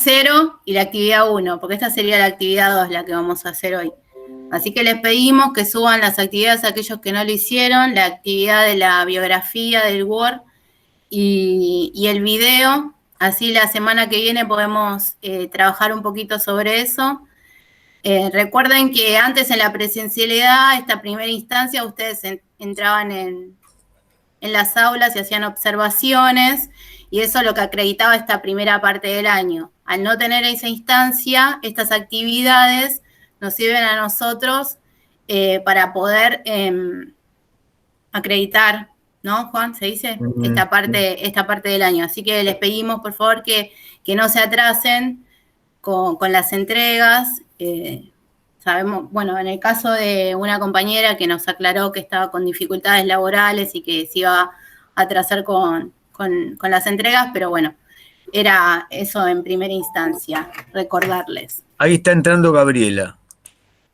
0 y la actividad 1, porque esta sería la actividad 2, la que vamos a hacer hoy. Así que les pedimos que suban las actividades a aquellos que no lo hicieron, la actividad de la biografía del Word y el video. Así la semana que viene podemos trabajar un poquito sobre eso. Recuerden que antes en la presencialidad, esta primera instancia, ustedes entraban en las aulas y hacían observaciones, y eso es lo que acreditaba esta primera parte del año. Al no tener esa instancia, estas actividades nos sirven a nosotros para poder acreditar, ¿no, Juan? ¿Se dice? Esta parte del año. Así que les pedimos, por favor, que no se atrasen con las entregas. Sabemos, bueno, en el caso de una compañera que nos aclaró que estaba con dificultades laborales y que se iba a atrasar con las entregas, pero bueno, era eso en primera instancia, recordarles. Ahí está entrando Gabriela.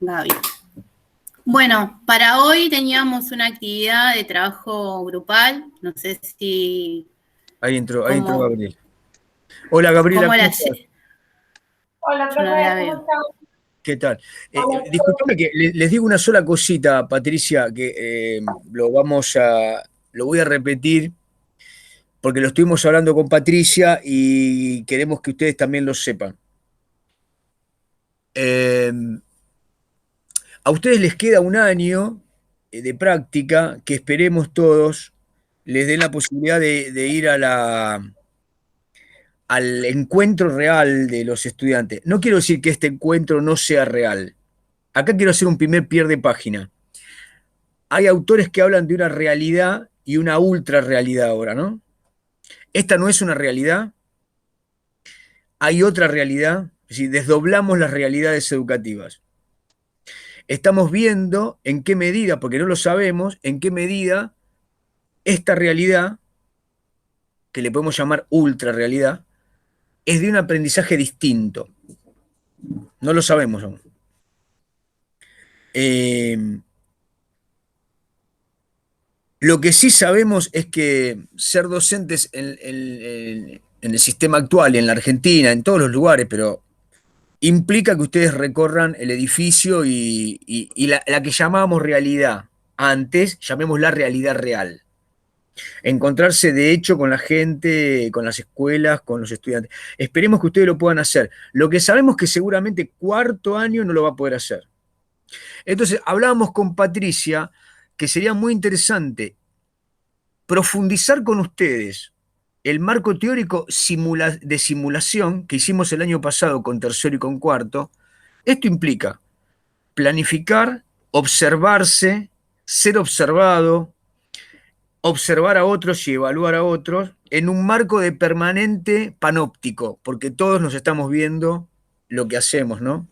Gaby. Bueno, para hoy teníamos una actividad de trabajo grupal, no sé si... Ahí entró Gabriela. Hola, Gabriela. ¿Cómo la... Hola, profe, ¿cómo estás? ¿Qué tal? Disculpame que les digo una sola cosita, Patricia, que lo voy a repetir porque lo estuvimos hablando con Patricia y queremos que ustedes también lo sepan. A ustedes les queda un año de práctica que esperemos todos les den la posibilidad de ir al encuentro real de los estudiantes. No quiero decir que este encuentro no sea real. Acá quiero hacer un primer pie de página. Hay autores que hablan de una realidad y una ultra realidad ahora, ¿no? Esta no es una realidad. Hay otra realidad. Es decir, desdoblamos las realidades educativas. Estamos viendo en qué medida, porque no lo sabemos, en qué medida esta realidad, que le podemos llamar ultra realidad, es de un aprendizaje distinto. No lo sabemos aún. Lo que sí sabemos es que ser docentes en el sistema actual, en la Argentina, en todos los lugares, pero implica que ustedes recorran el edificio y la que llamábamos realidad. Antes, llamémosla realidad real. Encontrarse de hecho con la gente, con las escuelas, con los estudiantes. Esperemos que ustedes lo puedan hacer. Lo que sabemos es que seguramente cuarto año no lo va a poder hacer. Entonces, hablábamos con Patricia que sería muy interesante profundizar con ustedes el marco teórico de simulación que hicimos el año pasado con tercero y con cuarto. Esto implica planificar, observarse, ser observado, observar a otros y evaluar a otros en un marco de permanente panóptico, porque todos nos estamos viendo lo que hacemos, ¿no?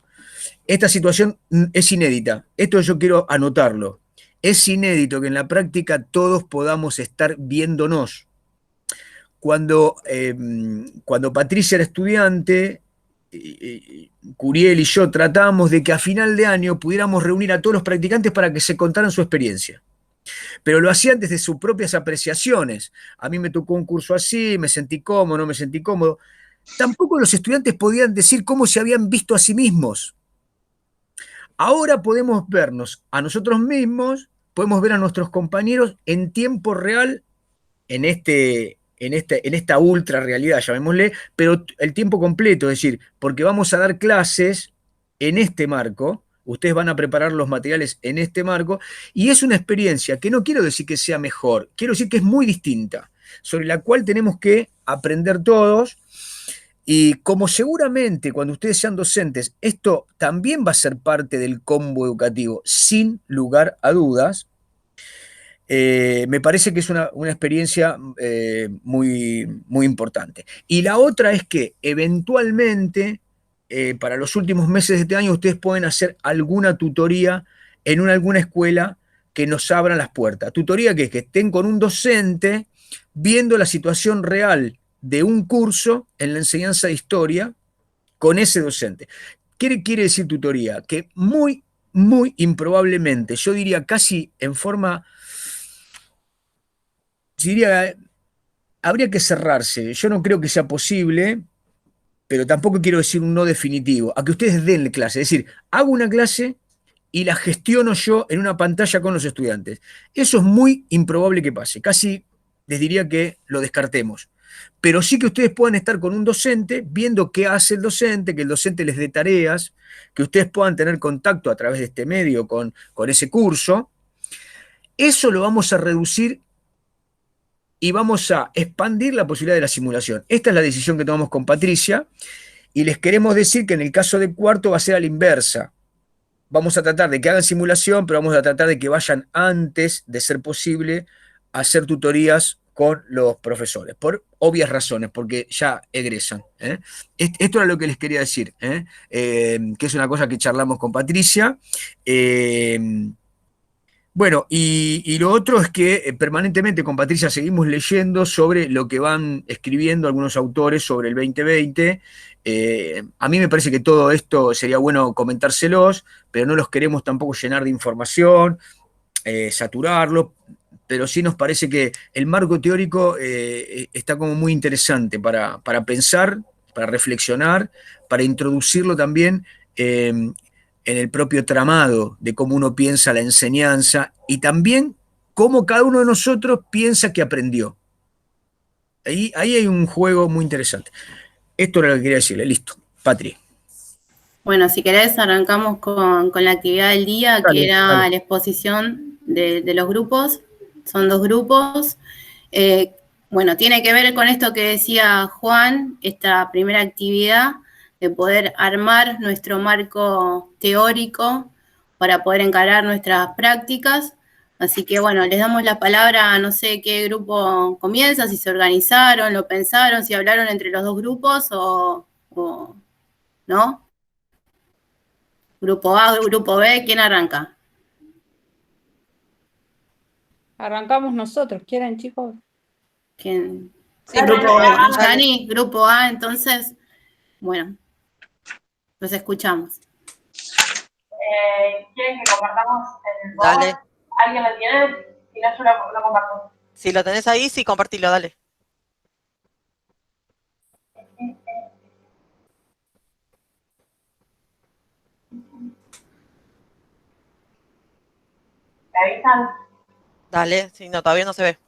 Esta situación es inédita. Esto yo quiero anotarlo. Es inédito que en la práctica todos podamos estar viéndonos. Cuando Patricia era estudiante, Curiel y yo tratábamos de que a final de año pudiéramos reunir a todos los practicantes para que se contaran su experiencia. Pero lo hacían desde sus propias apreciaciones. A mí me tocó un curso así, me sentí cómodo, no me sentí cómodo. Tampoco los estudiantes podían decir cómo se habían visto a sí mismos. Ahora podemos vernos a nosotros mismos, podemos ver a nuestros compañeros en tiempo real en esta ultra realidad, llamémosle, pero el tiempo completo, es decir, porque vamos a dar clases en este marco, ustedes van a preparar los materiales en este marco, y es una experiencia que no quiero decir que sea mejor, quiero decir que es muy distinta, sobre la cual tenemos que aprender todos. Y como seguramente cuando ustedes sean docentes, esto también va a ser parte del combo educativo, sin lugar a dudas, me parece que es una experiencia muy, muy importante. Y la otra es que eventualmente, para los últimos meses de este año, ustedes pueden hacer alguna tutoría en alguna escuela que nos abran las puertas. Tutoría que es que estén con un docente viendo la situación real de un curso en la enseñanza de historia con ese docente. ¿Qué quiere decir tutoría? Que muy, muy improbablemente, yo diría casi en forma, diría, habría que cerrarse. Yo no creo que sea posible, pero tampoco quiero decir un no definitivo, a que ustedes den clase. Es decir, hago una clase y la gestiono yo en una pantalla con los estudiantes. Eso es muy improbable que pase. Casi les diría que lo descartemos. Pero sí que ustedes puedan estar con un docente, viendo qué hace el docente, que el docente les dé tareas, que ustedes puedan tener contacto a través de este medio con ese curso. Eso lo vamos a reducir y vamos a expandir la posibilidad de la simulación. Esta es la decisión que tomamos con Patricia y les queremos decir que en el caso de cuarto va a ser a la inversa. Vamos a tratar de que hagan simulación, pero vamos a tratar de que vayan antes de ser posible a hacer tutorías con los profesores, por obvias razones, porque ya egresan. Esto era lo que les quería decir, que es una cosa que charlamos con Patricia. Bueno, y lo otro es que permanentemente con Patricia seguimos leyendo sobre lo que van escribiendo algunos autores sobre el 2020. A mí me parece que todo esto sería bueno comentárselos, pero no los queremos tampoco llenar de información, saturarlo, pero sí nos parece que el marco teórico está como muy interesante para pensar, para reflexionar, para introducirlo también en el propio tramado de cómo uno piensa la enseñanza y también cómo cada uno de nosotros piensa que aprendió. Ahí hay un juego muy interesante. Esto era lo que quería decirle. Listo. Patri. Bueno, si querés arrancamos con la actividad del día, Dale, que era dale. la exposición de los grupos. Son 2 grupos. Bueno, tiene que ver con esto que decía Juan, esta primera actividad, de poder armar nuestro marco teórico para poder encarar nuestras prácticas. Así que, bueno, les damos la palabra, no sé qué grupo comienza, si se organizaron, lo pensaron, si hablaron entre los 2 grupos o ¿no? Grupo A, grupo B, ¿quién arranca? Arrancamos nosotros, ¿quieren, chicos? ¿Quién? Sí, Grupo dale. Yani, grupo A, entonces, bueno, los escuchamos. ¿Quieren que compartamos el board? Dale. ¿Alguien lo tiene? Si no, yo lo comparto. Si lo tenés ahí, sí, compartilo, dale. ¿Me avisan? Dale, si no, todavía no se ve.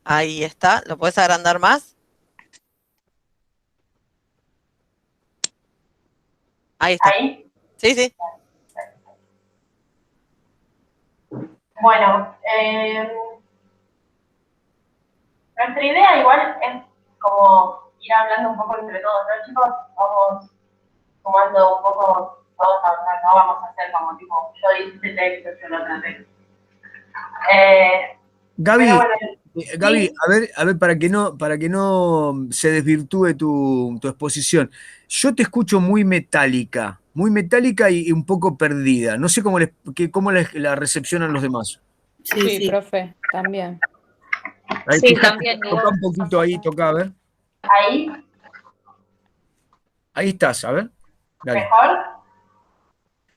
Ahí está, ¿lo puedes agrandar más? Ahí está. ¿Ahí? Sí, sí. Bueno, nuestra idea igual es como ir hablando un poco entre todos, ¿no, chicos? Vamos sumando un poco todos a hablar, no vamos a hacer como tipo, yo hice este texto, yo lo traté. Gaby, Pero bueno, Gaby, sí. a ver, para que no se desvirtúe tu exposición. Yo te escucho muy metálica y un poco perdida. No sé cómo la recepcionan los demás. Sí, profe, también. Ahí, Sí, fíjate, también. toca un poquito ahí, toca, a ver. Ahí, Ahí estás, a ver. Dale. mejor.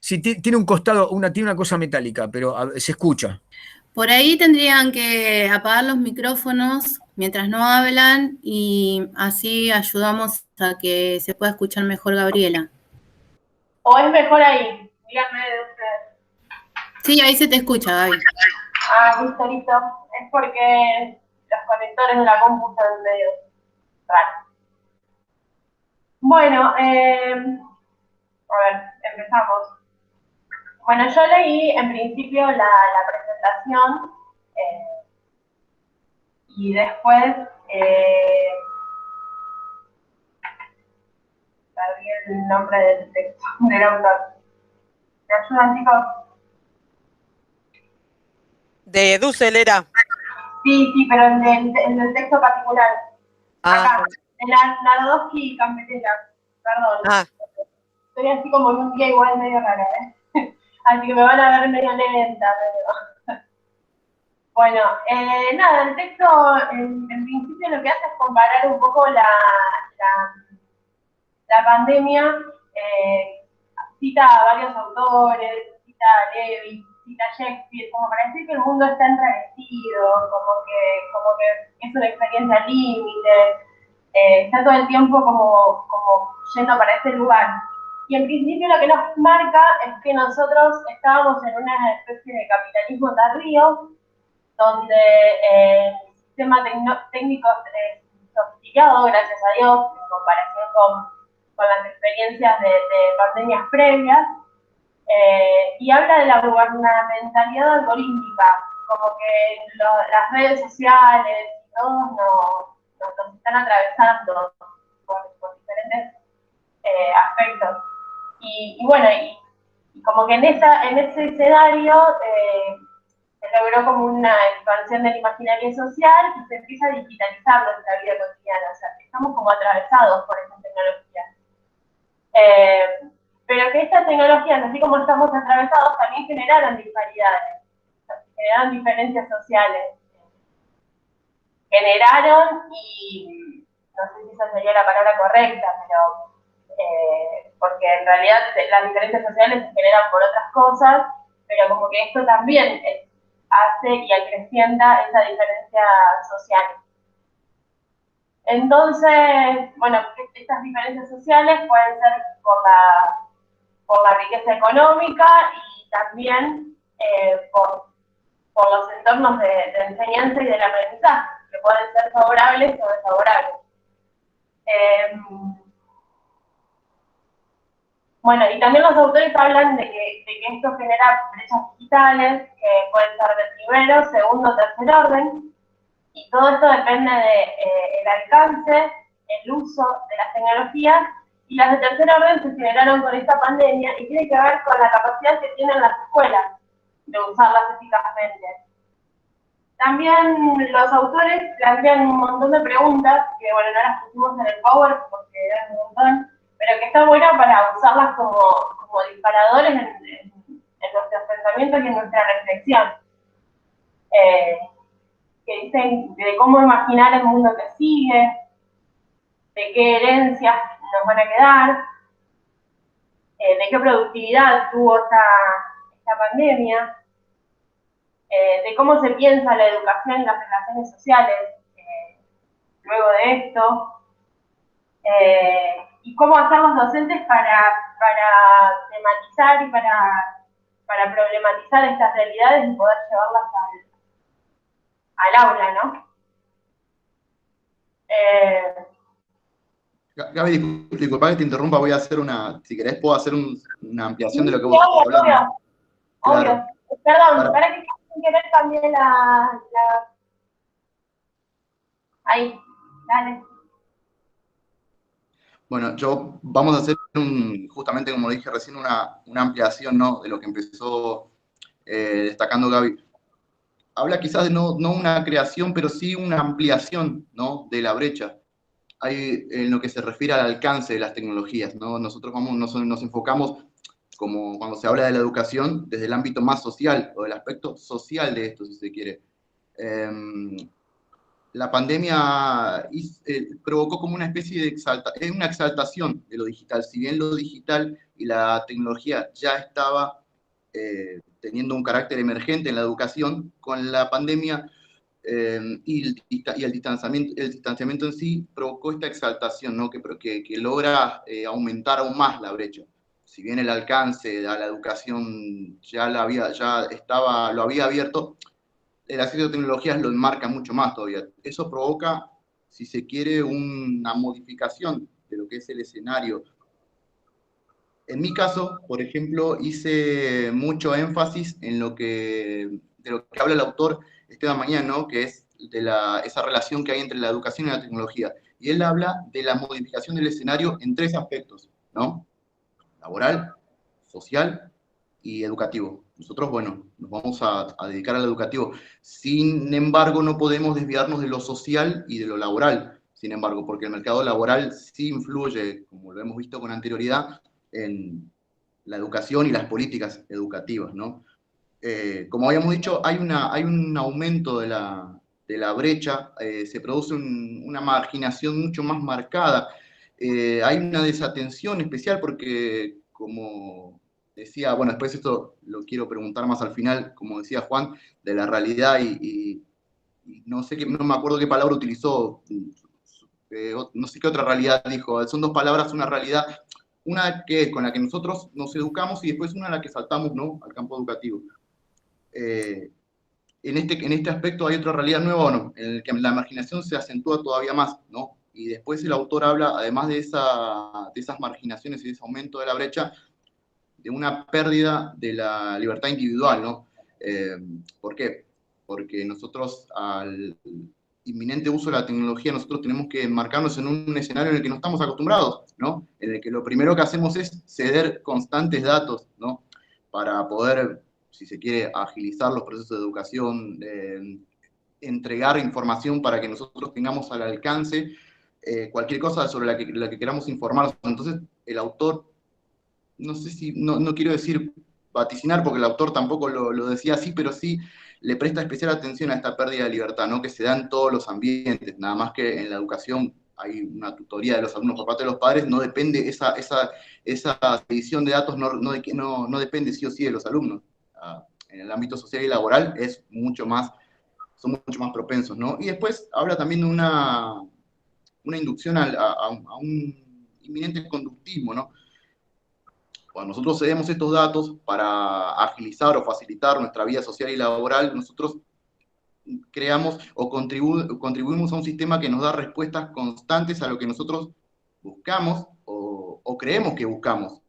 Sí, tiene un costado, tiene una cosa metálica, pero se escucha. Por ahí tendrían que apagar los micrófonos mientras no hablan y así ayudamos a que se pueda escuchar mejor Gabriela. ¿O es mejor ahí? Díganme de ustedes. Sí, ahí se te escucha, Gaby. Ah, listo, listo. Es porque los conectores de la compu están medio raros. Bueno, a ver, empezamos. Bueno, yo leí en principio la presentación y después perdí el nombre del texto, del autor. ¿Me ayudan, chicos? De Dussel era. Sí, pero en el texto particular. Ah, Acá, en Narodowski y Campetela. Perdón. ah, Estoy así como en un día igual medio rara, Así que me van a ver medio lenta, pero... Bueno, nada, el texto en principio lo que hace es comparar un poco la pandemia, cita a varios autores, cita a Levi, cita Shakespeare, como para decir que el mundo está enrarecido, como que es una experiencia límite, está todo el tiempo como yendo para ese lugar. Y en principio lo que nos marca es que nosotros estábamos en una especie de capitalismo tardío, donde el sistema técnico es sofisticado, gracias a Dios, en comparación con las experiencias de pandemias previas, y habla de la gubernamentalidad algorítmica, como que las redes sociales y todos nos están atravesando por diferentes aspectos. Y bueno, y como que en ese escenario se logró como una expansión del imaginario social y se empieza a digitalizar nuestra vida cotidiana. O sea, estamos como atravesados por esa tecnología. Pero que estas tecnologías, así como estamos atravesados, también generaron disparidades, generaron diferencias sociales. Generaron, y no sé si esa sería la palabra correcta, pero porque en realidad las diferencias sociales se generan por otras cosas, pero como que esto también hace y acrecienta esa diferencia social. Entonces, bueno, estas diferencias sociales pueden ser por la riqueza económica y también por los entornos de enseñanza y del aprendizaje, que pueden ser favorables o desfavorables. Bueno, y también los autores hablan de que esto genera brechas digitales que pueden ser de primero, segundo, tercer orden, y todo esto depende del alcance, el uso de las tecnologías, y las de tercer orden se generaron con esta pandemia y tiene que ver con la capacidad que tienen las escuelas de usarlas eficazmente. También los autores plantean un montón de preguntas, que bueno, no las pusimos en el Power porque eran un montón, pero que está buena para usarlas como disparadores en nuestros pensamientos y en nuestra reflexión. Que dicen de cómo imaginar el mundo que sigue, de qué herencias nos van a quedar, de qué productividad tuvo esta pandemia, de cómo se piensa la educación y las relaciones sociales luego de esto, y cómo hacer los docentes para tematizar y para problematizar estas realidades y poder llevarlas al aula, ¿no? Gaby, disculpa que te interrumpa, voy a hacer si querés puedo hacer una ampliación de lo que vos estás hablando. Obvio. Perdón, para que sin querer cambié la... Ahí, dale. Bueno, vamos a hacer justamente como dije recién, una ampliación, ¿no?, de lo que empezó destacando Gaby. Habla quizás de no una creación, pero sí una ampliación, ¿no?, de la brecha. Hay en lo que se refiere al alcance de las tecnologías, ¿no? Nosotros nos enfocamos, como cuando se habla de la educación, desde el ámbito más social, o del aspecto social de esto, si se quiere. La pandemia provocó como una especie de una exaltación de lo digital. Si bien lo digital y la tecnología ya estaba teniendo un carácter emergente en la educación, con la pandemia y el distanciamiento en sí provocó esta exaltación, ¿no?, que logra aumentar aún más la brecha. Si bien el alcance a la educación lo había abierto, el acceso a tecnologías lo enmarca mucho más todavía. Eso provoca, si se quiere, una modificación de lo que es el escenario. En mi caso, por ejemplo, hice mucho énfasis de lo que habla el autor Esteban Mañano, que es de esa relación que hay entre la educación y la tecnología. Y él habla de la modificación del escenario en 3 aspectos, ¿no? Laboral, social y educativo. Nosotros, bueno, nos vamos a dedicar al educativo. Sin embargo, no podemos desviarnos de lo social y de lo laboral, sin embargo, porque el mercado laboral sí influye, como lo hemos visto con anterioridad, en la educación y las políticas educativas, ¿no? Como habíamos dicho, hay un aumento de la brecha, se produce una marginación mucho más marcada, hay una desatención especial porque, como decía, bueno, después esto lo quiero preguntar más al final, como decía Juan, de la realidad y no sé qué, no me acuerdo qué palabra utilizó, no sé qué otra realidad dijo, son dos palabras, una realidad, una que es con la que nosotros nos educamos y después una a la que saltamos, ¿no?, al campo educativo. En este aspecto hay otra realidad nueva o no, en el que la marginación se acentúa todavía más, ¿no? Y después el autor habla, además de esas marginaciones y de ese aumento de la brecha, de una pérdida de la libertad individual, ¿no? ¿Por qué? Porque nosotros, al inminente uso de la tecnología, nosotros tenemos que enmarcarnos en un escenario en el que no estamos acostumbrados, ¿no? En el que lo primero que hacemos es ceder constantes datos, ¿no? Para poder, si se quiere, agilizar los procesos de educación, entregar información para que nosotros tengamos al alcance cualquier cosa sobre la que queramos informarnos. Entonces, el autor, no sé si, no quiero decir vaticinar, porque el autor tampoco lo decía así, pero sí le presta especial atención a esta pérdida de libertad, ¿no?, que se da en todos los ambientes, nada más que en la educación hay una tutoría de los alumnos por parte de los padres, no depende, esa edición de datos no depende sí o sí de los alumnos. En el ámbito social y laboral son mucho más propensos, ¿no? Y después habla también de una inducción a un inminente conductismo, ¿no? Cuando nosotros cedemos estos datos para agilizar o facilitar nuestra vida social y laboral, nosotros creamos o contribuimos a un sistema que nos da respuestas constantes a lo que nosotros buscamos o creemos que buscamos.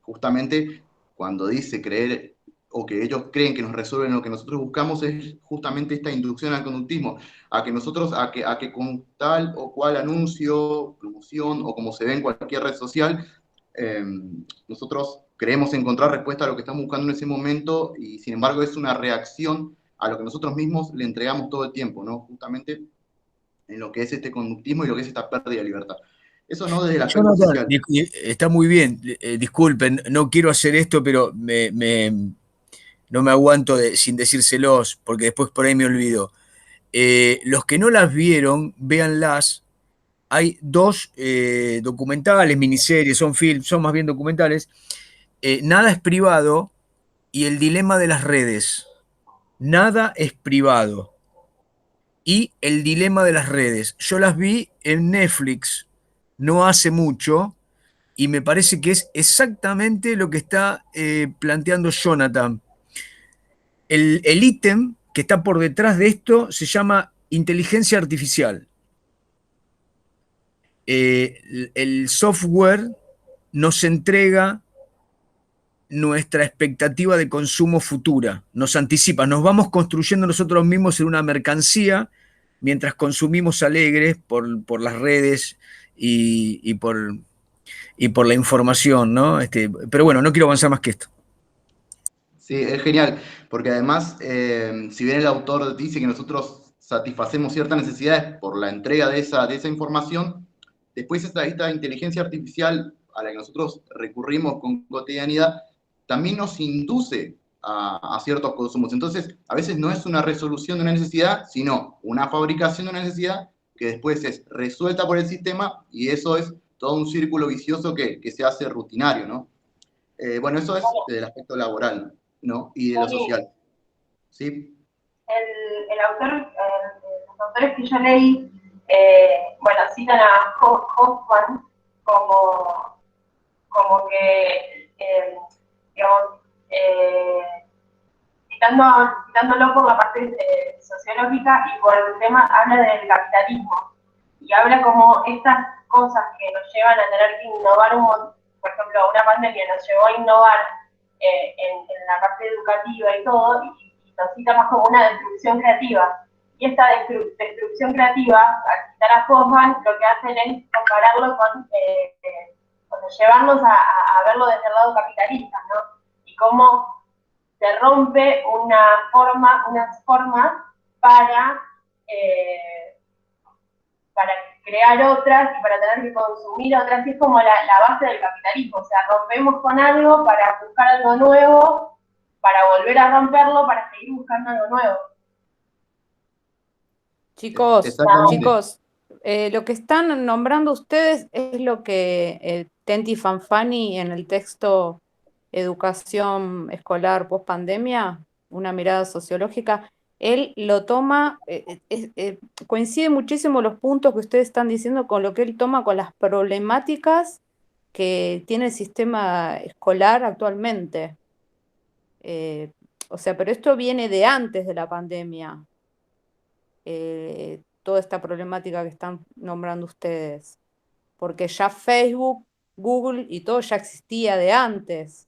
Justamente cuando dice creer o que ellos creen que nos resuelven lo que nosotros buscamos, es justamente esta inducción al conductismo, a que con tal o cual anuncio, promoción o como se ve en cualquier red social, nosotros creemos encontrar respuesta a lo que estamos buscando en ese momento y sin embargo es una reacción a lo que nosotros mismos le entregamos todo el tiempo, ¿no? Justamente en lo que es este conductismo y lo que es esta pérdida de libertad. Eso no desde el aspecto social. Está muy bien, disculpen, no quiero hacer esto, pero no me aguanto sin decírselos, porque después por ahí me olvido. Los que no las vieron, véanlas. Hay dos documentales, miniseries, son films, son más bien documentales. Nada es privado y el dilema de las redes. Nada es privado y el dilema de las redes. Yo las vi en Netflix no hace mucho y me parece que es exactamente lo que está planteando Jonathan. El ítem que está por detrás de esto se llama inteligencia artificial. El software nos entrega nuestra expectativa de consumo futura, nos anticipa, nos vamos construyendo nosotros mismos en una mercancía mientras consumimos alegres por las redes y por la información, ¿no? Pero bueno, no quiero avanzar más que esto. Sí, es genial, porque además, si bien el autor dice que nosotros satisfacemos ciertas necesidades por la entrega de esa información, después esta inteligencia artificial a la que nosotros recurrimos con cotidianidad también nos induce a ciertos consumos. Entonces, a veces no es una resolución de una necesidad, sino una fabricación de una necesidad que después es resuelta por el sistema y eso es todo un círculo vicioso que se hace rutinario, ¿no? Bueno, eso es del aspecto laboral, ¿no? Y de lo social. ¿Sí? El autor, los autores que yo leí, bueno, citan a Hoffman como que, digamos, citándolo por la parte sociológica y por el tema, habla del capitalismo y habla como estas cosas que nos llevan a tener que innovar por ejemplo, una pandemia nos llevó a innovar en la parte educativa y todo, y nos cita más como una destrucción creativa. Y esta destrucción creativa, al citar a Hoffman, lo que hacen es compararlo con llevarnos a verlo desde el lado capitalista, ¿no? Y cómo se rompe unas formas para crear otras y para tener que consumir otras, y es como la base del capitalismo, o sea, rompemos con algo para buscar algo nuevo, para volver a romperlo, para seguir buscando algo nuevo. Chicos, lo que están nombrando ustedes es lo que Tenti Fanfani en el texto educación escolar post pandemia, una mirada sociológica, él lo toma, coincide muchísimo los puntos que ustedes están diciendo con lo que él toma con las problemáticas que tiene el sistema escolar actualmente. O sea, pero esto viene de antes de la pandemia, toda esta problemática que están nombrando ustedes, porque ya Facebook, Google y todo ya existía de antes.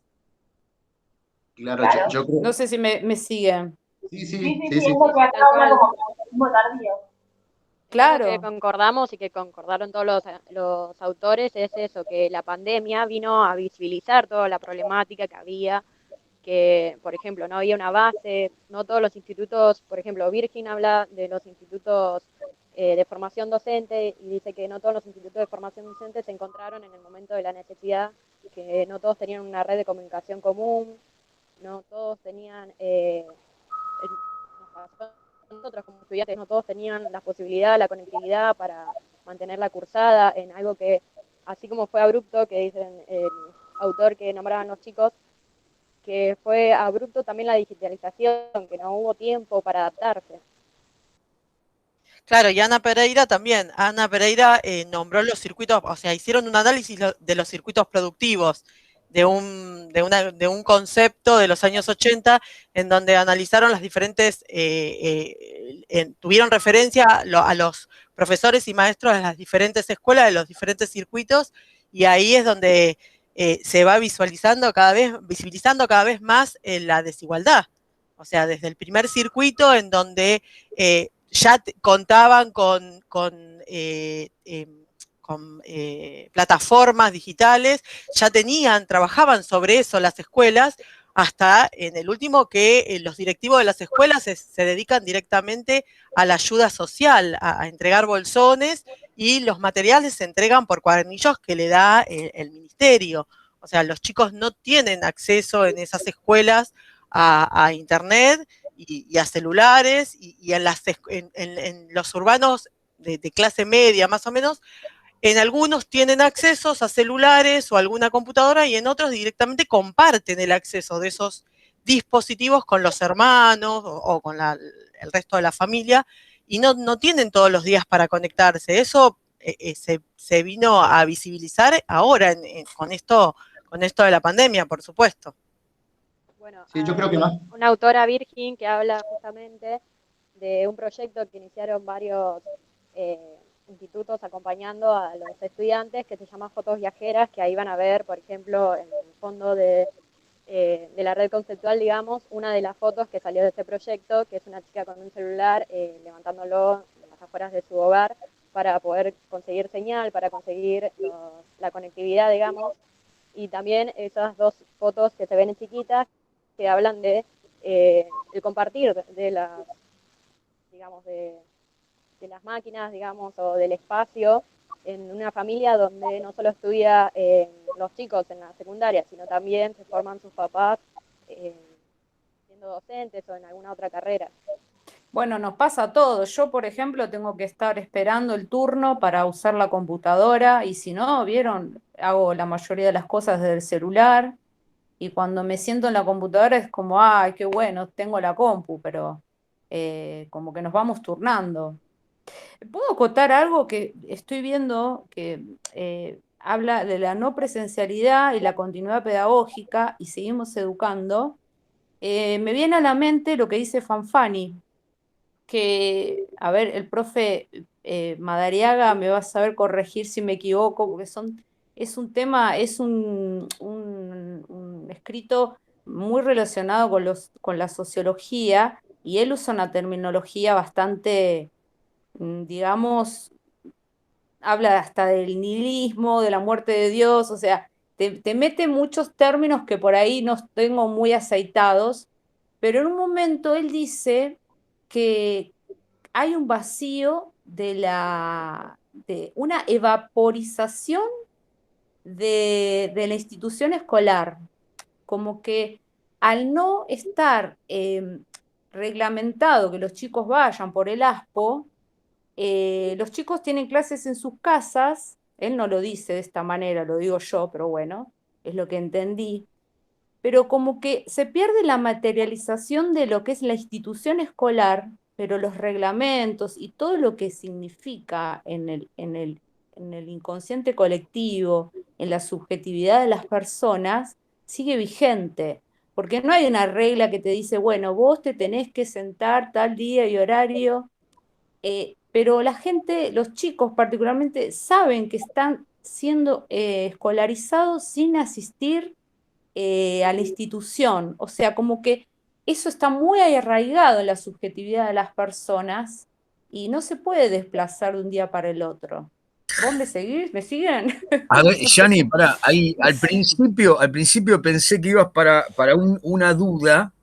Claro, Claro. yo creo. No sé si me siguen. Sí, Sí, sí, sí, sí, sí, sí. es lo que acá Tal habla cual. como capitalismo tardío. Claro. Algo que concordamos y que concordaron todos los autores es eso, que la pandemia vino a visibilizar toda la problemática que había, que, por ejemplo, no había una base, no todos los institutos, por ejemplo, Virgin habla de los institutos de formación docente y dice que no todos los institutos de formación docente se encontraron en el momento de la necesidad, que no todos tenían una red de comunicación común, no todos tenían, nos pasó a nosotros como estudiantes, no todos tenían la posibilidad, la conectividad para mantener la cursada en algo que, así como fue abrupto, que dicen el autor que nombraban los chicos, que fue abrupto también la digitalización, que no hubo tiempo para adaptarse. Claro, y Ana Pereira también. Ana Pereira nombró los circuitos, o sea, hicieron un análisis de los circuitos productivos de un concepto de los años 80, en donde analizaron las diferentes, tuvieron referencia a los profesores y maestros de las diferentes escuelas, de los diferentes circuitos, y ahí es donde se va visibilizando cada vez más la desigualdad. O sea, desde el primer circuito en donde ya contaban con plataformas digitales, ya trabajaban sobre eso las escuelas, hasta en el último que los directivos de las escuelas se dedican directamente a la ayuda social, a entregar bolsones, y los materiales se entregan por cuadernillos que le da el ministerio. O sea, los chicos no tienen acceso en esas escuelas a internet y a celulares, y en los urbanos de clase media más o menos, en algunos tienen accesos a celulares o alguna computadora, y en otros directamente comparten el acceso de esos dispositivos con los hermanos o con el resto de la familia, y no tienen todos los días para conectarse. Eso se vino a visibilizar ahora con esto de la pandemia, por supuesto. Bueno, Sí, yo creo que más. una autora Virgin que habla justamente de un proyecto que iniciaron varios institutos acompañando a los estudiantes, que se llama Fotos Viajeras, que ahí van a ver, por ejemplo, en el fondo de la red conceptual, digamos, una de las fotos que salió de este proyecto, que es una chica con un celular levantándolo en las afueras de su hogar para poder conseguir señal, para conseguir la conectividad, digamos, y también esas dos fotos que se ven chiquitas, que hablan de el compartir de las, digamos, de las máquinas, digamos, o del espacio en una familia donde no solo estudia los chicos en la secundaria, sino también se forman sus papás siendo docentes o en alguna otra carrera. Bueno, nos pasa a todos. Yo, por ejemplo, tengo que estar esperando el turno para usar la computadora, y si no, vieron, hago la mayoría de las cosas desde el celular, y cuando me siento en la computadora es como, ay, qué bueno, tengo la compu, pero como que nos vamos turnando. ¿Puedo acotar algo que estoy viendo que habla de la no presencialidad y la continuidad pedagógica y seguimos educando? Me viene a la mente lo que dice Fanfani, que, a ver, el profe Madariaga me va a saber corregir si me equivoco, porque es un tema, es un escrito muy relacionado con la sociología, y él usa una terminología bastante, digamos, habla hasta del nihilismo, de la muerte de Dios, o sea, te mete muchos términos que por ahí no tengo muy aceitados, pero en un momento él dice que hay un vacío de una evaporización de la institución escolar, como que al no estar reglamentado que los chicos vayan por el ASPO, los chicos tienen clases en sus casas. Él no lo dice de esta manera, lo digo yo, pero bueno, es lo que entendí. pero como que se pierde la materialización de lo que es la institución escolar, pero los reglamentos y todo lo que significa en el inconsciente colectivo, en la subjetividad de las personas, sigue vigente. Porque no hay una regla que te dice, bueno, vos te tenés que sentar tal día y horario, pero la gente, los chicos particularmente, saben que están siendo escolarizados sin asistir a la institución. O sea, como que eso está muy arraigado en la subjetividad de las personas y no se puede desplazar de un día para el otro. ¿Vos me seguís? ¿Me siguen? A ver, Yani, pará, ahí al principio pensé que ibas para una duda,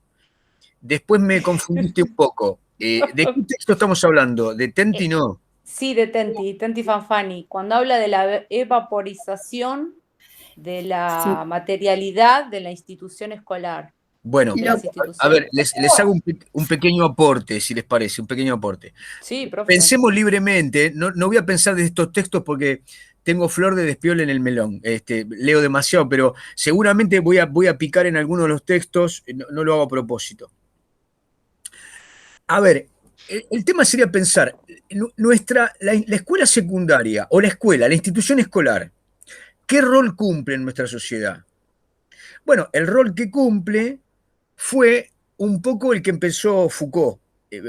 después me confundiste un poco. ¿De qué texto estamos hablando? ¿De Tenti no? Sí, de Tenti Fanfani, cuando habla de la evaporización de Sí. la materialidad de la institución escolar, Bueno, de las a instituciones. ver, les hago un pequeño aporte, si les parece, un pequeño aporte. Sí, profe. Pensemos libremente, no voy a pensar de estos textos porque tengo flor de despiol en el melón, leo demasiado, pero seguramente voy a picar en alguno de los textos, no lo hago a propósito. A ver, el tema sería pensar, la escuela secundaria o la institución escolar, ¿qué rol cumple en nuestra sociedad? Bueno, el rol que cumple fue un poco el que empezó Foucault.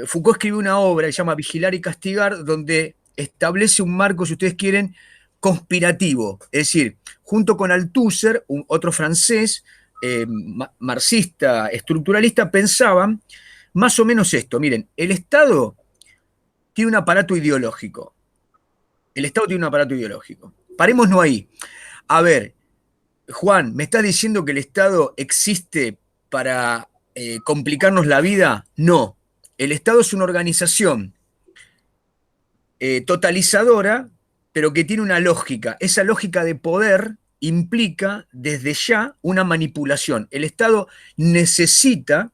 Foucault escribió una obra que se llama Vigilar y Castigar, donde establece un marco, si ustedes quieren, conspirativo. Es decir, junto con Althusser, otro francés, marxista, estructuralista, pensaban más o menos esto. Miren, el Estado tiene un aparato ideológico. El Estado tiene un aparato ideológico. Parémonos ahí. A ver, Juan, ¿me estás diciendo que el Estado existe para complicarnos la vida? No. El Estado es una organización totalizadora, pero que tiene una lógica. Esa lógica de poder implica desde ya una manipulación. El Estado necesita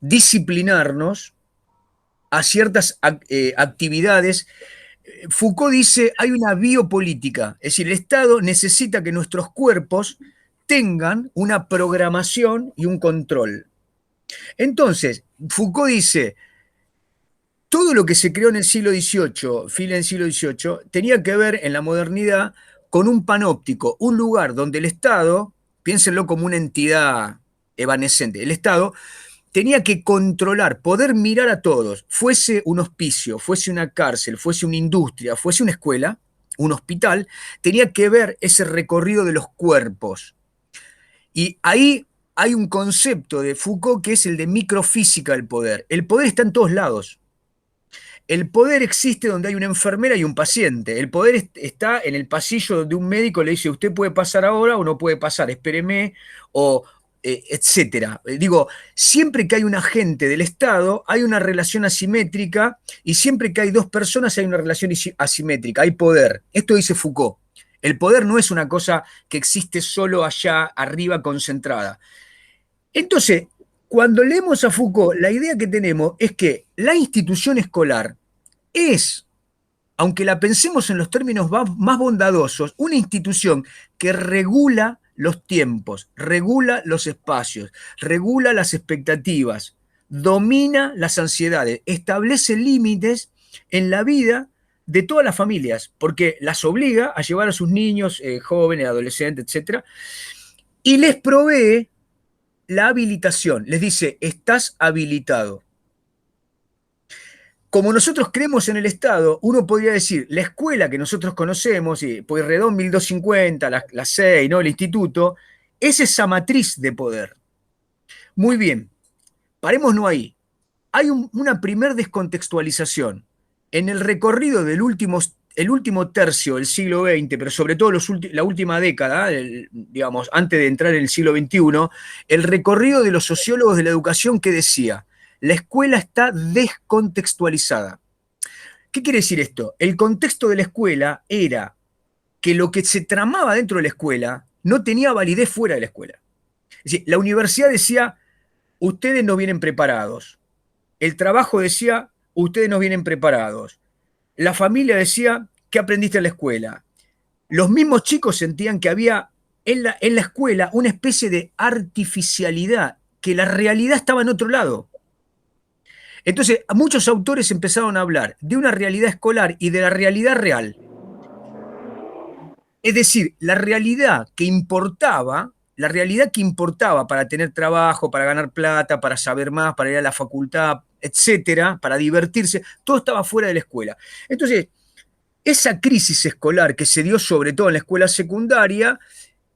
disciplinarnos a ciertas actividades. Foucault dice, hay una biopolítica, es decir, el Estado necesita que nuestros cuerpos tengan una programación y un control. Entonces, Foucault dice, todo lo que se creó en el siglo XVIII, fin del siglo XVIII, tenía que ver en la modernidad con un panóptico, un lugar donde el Estado, piénsenlo como una entidad evanescente, el Estado tenía que controlar, poder mirar a todos, fuese un hospicio, fuese una cárcel, fuese una industria, fuese una escuela, un hospital, tenía que ver ese recorrido de los cuerpos. Y ahí hay un concepto de Foucault que es el de microfísica del poder. El poder está en todos lados. El poder existe donde hay una enfermera y un paciente. El poder está en el pasillo donde un médico le dice, usted puede pasar ahora o no puede pasar, espéreme, o etcétera. Digo, siempre que hay un agente del Estado, hay una relación asimétrica, y siempre que hay dos personas hay una relación asimétrica, hay poder. Esto dice Foucault. El poder no es una cosa que existe solo allá arriba concentrada. Entonces, cuando leemos a Foucault, la idea que tenemos es que la institución escolar es, aunque la pensemos en los términos más bondadosos, una institución que regula los tiempos, regula los espacios, regula las expectativas, domina las ansiedades, establece límites en la vida de todas las familias, porque las obliga a llevar a sus niños, jóvenes, adolescentes, etc., y les provee la habilitación, les dice, estás habilitado. Como nosotros creemos en el Estado, uno podría decir, la escuela que nosotros conocemos, Pueyrredón 1250, la 6, ¿no? El instituto, es esa matriz de poder. Muy bien, parémonos ahí. Hay una primer descontextualización. En el recorrido del último tercio del siglo XX, pero sobre todo la última década, digamos, antes de entrar en el siglo XXI, el recorrido de los sociólogos de la educación que decía, la escuela está descontextualizada. ¿Qué quiere decir esto? El contexto de la escuela era que lo que se tramaba dentro de la escuela no tenía validez fuera de la escuela. Es decir, la universidad decía, ustedes no vienen preparados. El trabajo decía, ustedes no vienen preparados. La familia decía, ¿qué aprendiste en la escuela? Los mismos chicos sentían que había en la escuela una especie de artificialidad, que la realidad estaba en otro lado. Entonces, muchos autores empezaron a hablar de una realidad escolar y de la realidad real. Es decir, la realidad que importaba para tener trabajo, para ganar plata, para saber más, para ir a la facultad, etcétera, para divertirse, todo estaba fuera de la escuela. Entonces, esa crisis escolar que se dio sobre todo en la escuela secundaria,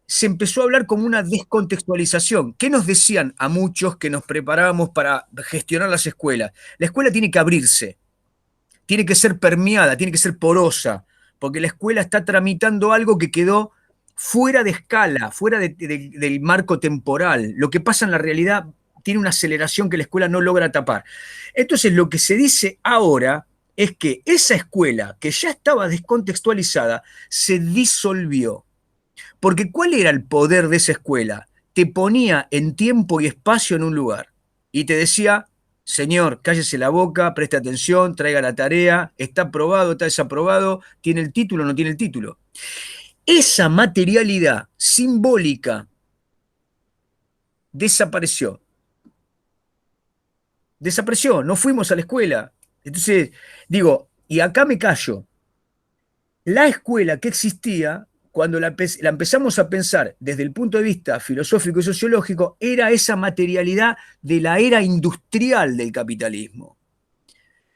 se empezó a hablar como una descontextualización. ¿Qué nos decían a muchos que nos preparábamos para gestionar las escuelas? La escuela tiene que abrirse, tiene que ser permeada, tiene que ser porosa, porque la escuela está tramitando algo que quedó fuera de escala, fuera del marco temporal. Lo que pasa en la realidad tiene una aceleración que la escuela no logra tapar. Entonces, lo que se dice ahora es que esa escuela, que ya estaba descontextualizada, se disolvió. Porque ¿cuál era el poder de esa escuela? Te ponía en tiempo y espacio en un lugar y te decía, señor, cállese la boca, preste atención, traiga la tarea, está aprobado, está desaprobado, tiene el título o no tiene el título. Esa materialidad simbólica desapareció. Desapareció, no fuimos a la escuela. Entonces, digo, y acá me callo. La escuela que existía, cuando la empezamos a pensar desde el punto de vista filosófico y sociológico, era esa materialidad de la era industrial del capitalismo.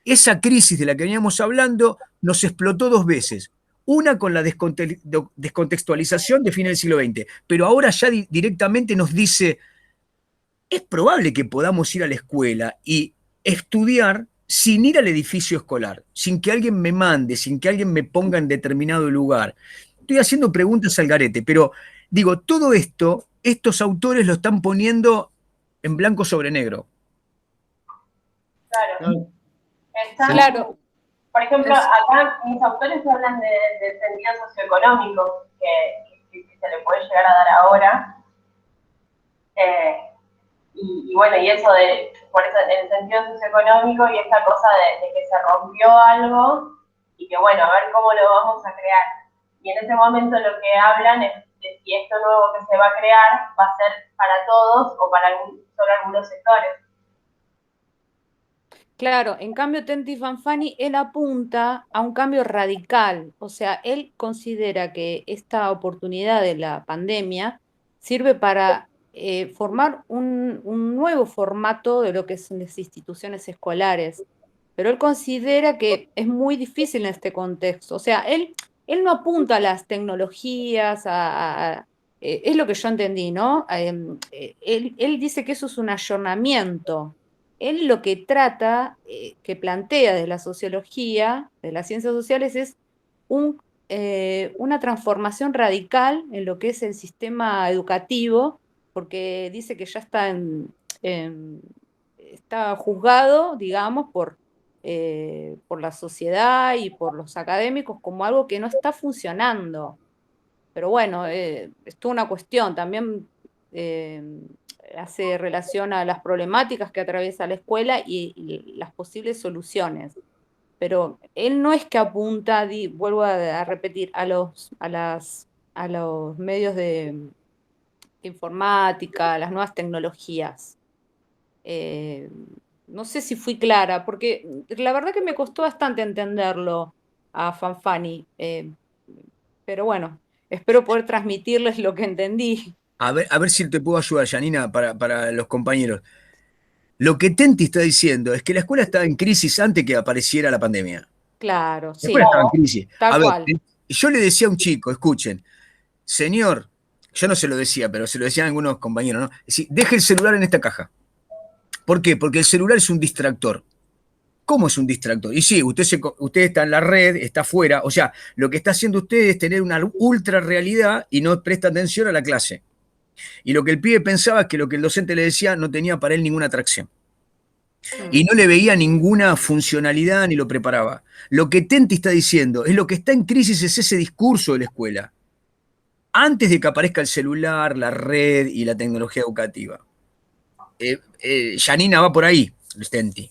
Esa crisis de la que veníamos hablando nos explotó dos veces. Una con la descontextualización de fines del siglo XX, pero ahora ya directamente nos dice, es probable que podamos ir a la escuela y estudiar sin ir al edificio escolar, sin que alguien me mande, sin que alguien me ponga en determinado lugar. Estoy haciendo preguntas al garete, pero digo, todo esto, estos autores lo están poniendo en blanco sobre negro. Claro. Claro. Por ejemplo, acá mis autores hablan del sentido socioeconómico que se le puede llegar a dar ahora. Y bueno, y eso por eso, el sentido socioeconómico y esta cosa de que se rompió algo y que bueno, a ver cómo lo vamos a crear. Y en ese momento lo que hablan es de si esto nuevo que se va a crear va a ser para todos o para solo algunos sectores. Claro, en cambio Tenti Fanfani, él apunta a un cambio radical, o sea, él considera que esta oportunidad de la pandemia sirve para formar un nuevo formato de lo que son las instituciones escolares, pero él considera que es muy difícil en este contexto, o sea, él no apunta a las tecnologías, es lo que yo entendí, ¿no? Él dice que eso es un ayornamiento. Él lo que trata, que plantea de la sociología, de las ciencias sociales, es una transformación radical en lo que es el sistema educativo, porque dice que ya está juzgado, digamos, por la sociedad y por los académicos como algo que no está funcionando. Pero bueno, es toda una cuestión. También hace relación a las problemáticas que atraviesa la escuela y las posibles soluciones. Pero él no es que apunta, vuelvo a repetir, a los medios de informática, a las nuevas tecnologías. No sé si fui clara, porque la verdad que me costó bastante entenderlo a Fanfani, pero bueno, espero poder transmitirles lo que entendí. A ver si te puedo ayudar, Janina, para los compañeros. Lo que Tenti está diciendo es que la escuela estaba en crisis antes que apareciera la pandemia. Claro, La sí, escuela estaba en crisis. A tal ver, cual. yo le decía a un chico, escuchen, señor, yo no se lo decía, pero se lo decían algunos compañeros, ¿no? Es decir, deje el celular en esta caja. ¿Por qué? Porque el celular es un distractor. ¿Cómo es un distractor? Y sí, usted está en la red, está afuera, o sea, lo que está haciendo usted es tener una ultra realidad y no presta atención a la clase. Y lo que el pibe pensaba es que lo que el docente le decía no tenía para él ninguna atracción. Y no le veía ninguna funcionalidad ni lo preparaba. Lo que Tenti está diciendo es lo que está en crisis es ese discurso de la escuela. Antes de que aparezca el celular, la red y la tecnología educativa. Janina va por ahí, Tenti.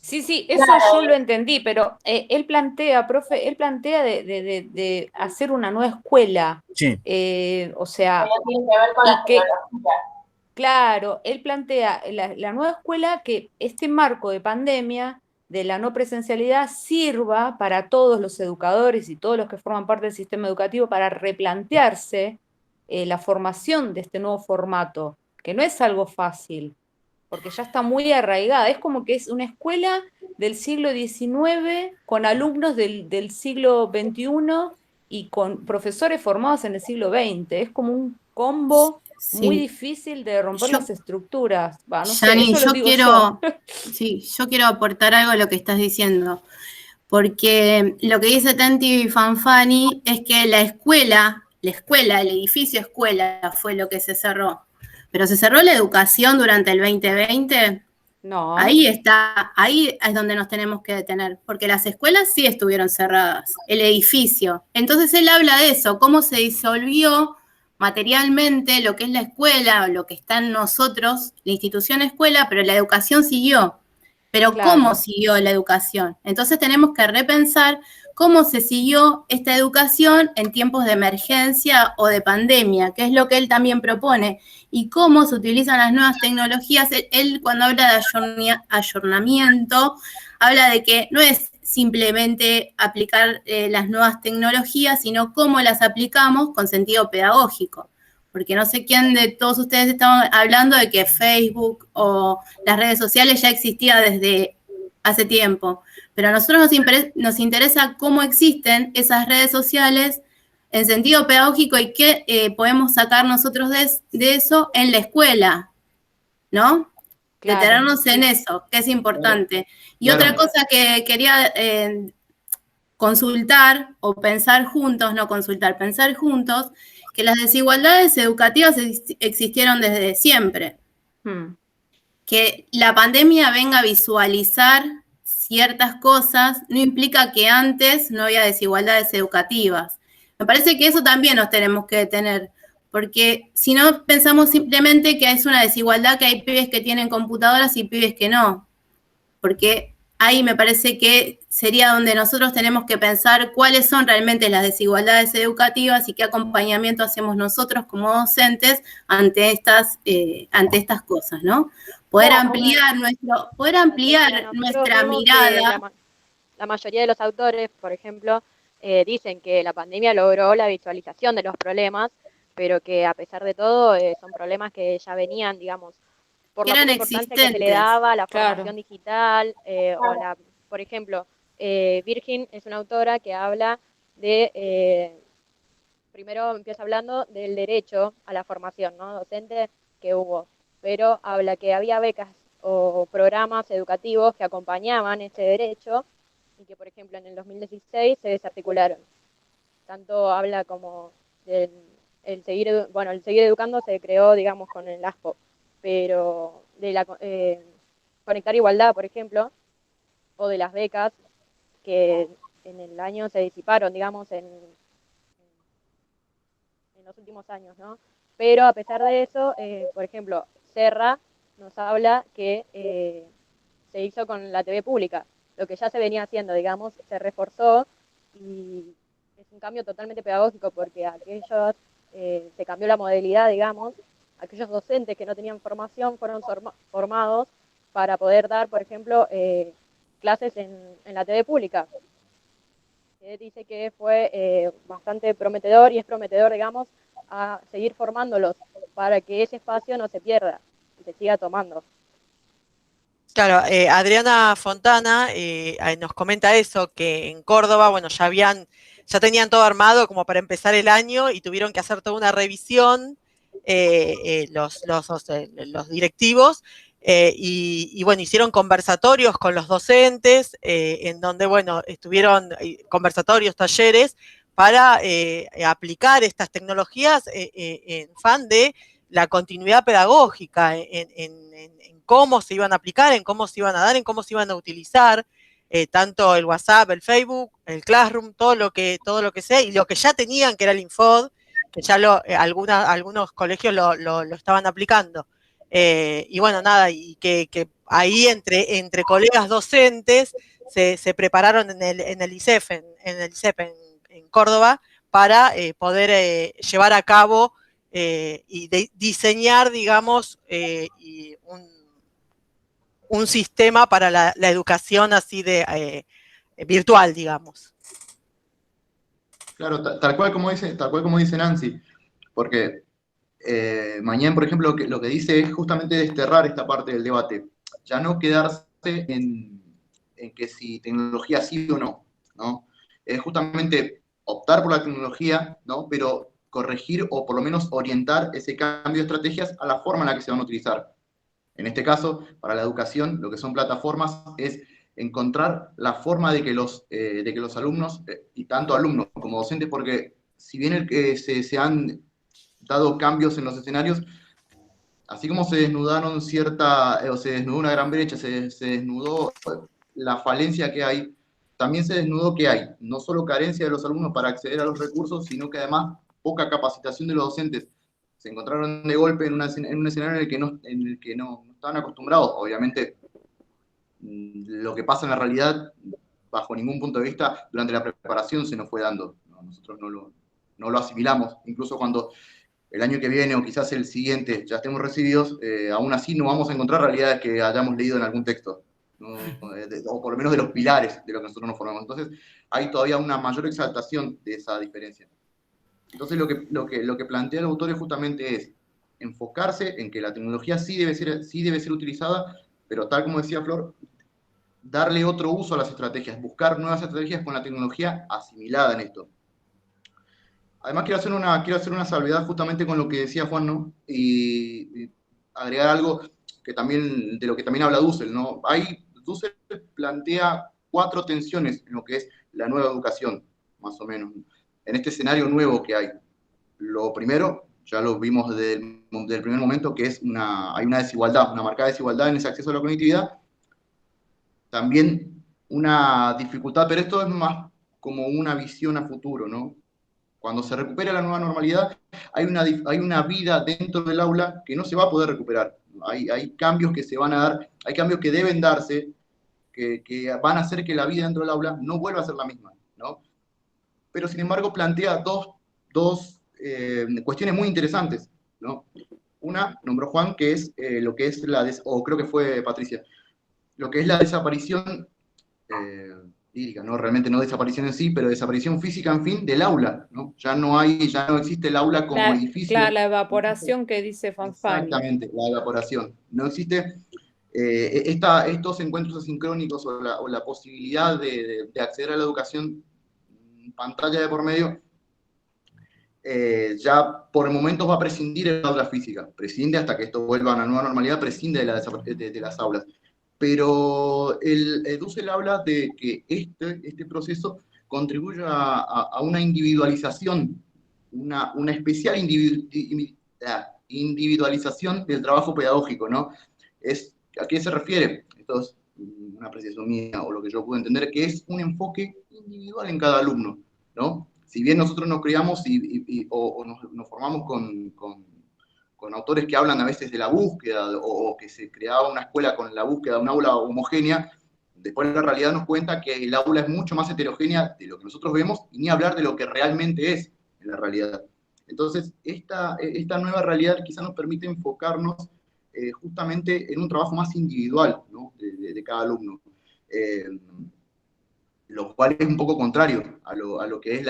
Sí, eso yo lo entendí, pero él plantea, profe, de hacer una nueva escuela, Sí, o sea, no tiene que ver con y las que, tecnologías. claro, él plantea la nueva escuela que este marco de pandemia de la no presencialidad sirva para todos los educadores y todos los que forman parte del sistema educativo para replantearse la formación de este nuevo formato, que no es algo fácil, porque ya está muy arraigada. Es como que es una escuela del siglo XIX con alumnos del siglo XXI y con profesores formados en el siglo XX. Es como un combo muy Sí, difícil de romper yo, las estructuras. Va, no sé, Janine, eso lo digo yo. sí, yo quiero aportar algo a lo que estás diciendo, porque lo que dice Tenti Fanfani es que el edificio escuela fue lo que se cerró, pero se cerró la educación durante el 2020. No, Ahí está, ahí es donde nos tenemos que detener, porque las escuelas sí estuvieron cerradas, el edificio. Entonces él habla de eso, cómo se disolvió materialmente lo que es la escuela, lo que está en nosotros, la institución escuela, pero la educación siguió. Pero ¿cómo claro, siguió la educación? Entonces tenemos que repensar cómo se siguió esta educación en tiempos de emergencia o de pandemia, que es lo que él también propone, y cómo se utilizan las nuevas tecnologías. Él cuando habla de ayornamiento, habla de que no es simplemente aplicar las nuevas tecnologías, sino cómo las aplicamos con sentido pedagógico. Porque no sé quién de todos ustedes estaban hablando de que Facebook o las redes sociales ya existía desde hace tiempo, pero a nosotros nos interesa cómo existen esas redes sociales en sentido pedagógico y qué podemos sacar nosotros de eso en la escuela, ¿no? claro. Detenernos en eso, que es importante. Y Claro, otra cosa que quería consultar o pensar juntos, no consultar, pensar juntos, que las desigualdades educativas existieron desde siempre. Hmm, Que la pandemia venga a visualizar ciertas cosas no implica que antes no había desigualdades educativas. Me parece que eso también nos tenemos que detener, porque si no pensamos simplemente que es una desigualdad, que hay pibes que tienen computadoras y pibes que no, porque ahí me parece que sería donde nosotros tenemos que pensar cuáles son realmente las desigualdades educativas y qué acompañamiento hacemos nosotros como docentes ante estas cosas, ¿no? Poder No, como poder decía, ampliar nosotros nuestra vimos que mirada. la mayoría de los autores, por ejemplo, dicen que la pandemia logró la visualización de los problemas, pero que a pesar de todo son problemas que ya venían, digamos, por Que la eran poca importancia que se le existentes. daba a la claro, formación digital, por ejemplo, Virgin es una autora que habla de, primero empieza hablando del derecho a la formación, ¿no? Docente que hubo, pero habla que había becas o programas educativos que acompañaban ese derecho y que, por ejemplo, en el 2016 se desarticularon. Tanto habla como del el seguir educando se creó, digamos, con el ASPO, pero de Conectar Igualdad, por ejemplo, o de las becas que en el año se disiparon, digamos, en los últimos años, ¿no? Pero a pesar de eso, por ejemplo, Serra nos habla que se hizo con la TV pública, lo que ya se venía haciendo, digamos, se reforzó y es un cambio totalmente pedagógico porque se cambió la modalidad, digamos, aquellos docentes que no tenían formación fueron formados para poder dar, por ejemplo, clases en la TV pública. Dice que fue bastante prometedor y es prometedor, digamos, a seguir formándolos para que ese espacio no se pierda y se siga tomando. Claro, Adriana Fontana nos comenta eso, que en Córdoba, bueno, ya tenían todo armado como para empezar el año y tuvieron que hacer toda una revisión los directivos y bueno, hicieron conversatorios con los docentes en donde, bueno, estuvieron conversatorios, talleres para aplicar estas tecnologías en fan de la continuidad pedagógica, en cómo se iban a aplicar, en cómo se iban a dar, en cómo se iban a utilizar, tanto el WhatsApp, el Facebook, el Classroom, todo lo que sea, y lo que ya tenían, que era el Infod, que ya algunos colegios lo estaban aplicando. Y bueno, nada, y que ahí entre colegas docentes se prepararon en el ISEF, en Córdoba, para poder llevar a cabo y diseñar, digamos, un sistema para la educación así de virtual, digamos. Claro, tal cual como dice Nancy, porque Mañana, por ejemplo, lo que dice es justamente desterrar esta parte del debate, ya no quedarse en que si tecnología sí o no, ¿no? Es justamente optar por la tecnología, ¿no? Pero corregir o por lo menos orientar ese cambio de estrategias a la forma en la que se van a utilizar. En este caso, para la educación, lo que son plataformas es encontrar la forma de que los alumnos, y tanto alumnos como docentes, porque si bien se han dado cambios en los escenarios, así como se desnudaron se desnudó una gran brecha, se desnudó la falencia que hay, también se desnudó que hay no solo carencia de los alumnos para acceder a los recursos, sino que además poca capacitación de los docentes. Se encontraron de golpe en un escenario en el que no estaban acostumbrados. Obviamente, lo que pasa en la realidad, bajo ningún punto de vista, durante la preparación se nos fue dando. Nosotros no lo asimilamos. Incluso cuando el año que viene o quizás el siguiente ya estemos recibidos, aún así no vamos a encontrar realidades que hayamos leído en algún texto, ¿no? O por lo menos de los pilares de lo que nosotros nos formamos. Entonces, hay todavía una mayor exaltación de esa diferencia. Entonces, lo que plantea el autor justamente es enfocarse en que la tecnología sí debe ser utilizada, pero tal como decía Flor, darle otro uso a las estrategias, buscar nuevas estrategias con la tecnología asimilada en esto. Además, quiero hacer una salvedad justamente con lo que decía Juan, ¿no? Y agregar algo de lo que también habla Dussel, ¿no? Dussel plantea 4 tensiones en lo que es la nueva educación, más o menos, en este escenario nuevo que hay. Lo primero, ya lo vimos desde el primer momento, que hay una desigualdad, una marcada desigualdad en ese acceso a la conectividad. También una dificultad, pero esto es más como una visión a futuro, ¿no? Cuando se recupera la nueva normalidad, hay una vida dentro del aula que no se va a poder recuperar. Hay cambios que se van a dar, hay cambios que deben darse, que van a hacer que la vida dentro del aula no vuelva a ser la misma, ¿no? Pero sin embargo plantea dos cuestiones muy interesantes, ¿no? Una, nombró Juan, que es lo que es o creo que fue Patricia, lo que es la desaparición lírica, ¿no? Realmente no desaparición en sí, pero desaparición física, en fin, del aula, ¿no? Ya no existe el aula como edificio. Claro, la evaporación que dice Fanfani. Exactamente, la evaporación. No existe estos encuentros asincrónicos o la posibilidad de acceder a la educación pantalla de por medio, ya por momentos va a prescindir el aula física, prescinde hasta que esto vuelva a una nueva normalidad, prescinde de las aulas. Pero Dussel habla de que este proceso contribuye a una individualización, una especial individualización del trabajo pedagógico, ¿no? ¿A qué se refiere? Esto es una apreciación mía o lo que yo puedo entender, que es un enfoque individual en cada alumno, ¿no? Si bien nosotros nos criamos o nos formamos con autores que hablan a veces de la búsqueda, o que se creaba una escuela con la búsqueda de un aula homogénea, después la realidad nos cuenta que el aula es mucho más heterogénea de lo que nosotros vemos, y ni hablar de lo que realmente es en la realidad. Entonces, esta nueva realidad quizás nos permite enfocarnos justamente en un trabajo más individual, ¿no? de cada alumno. Lo cual es un poco contrario a lo que es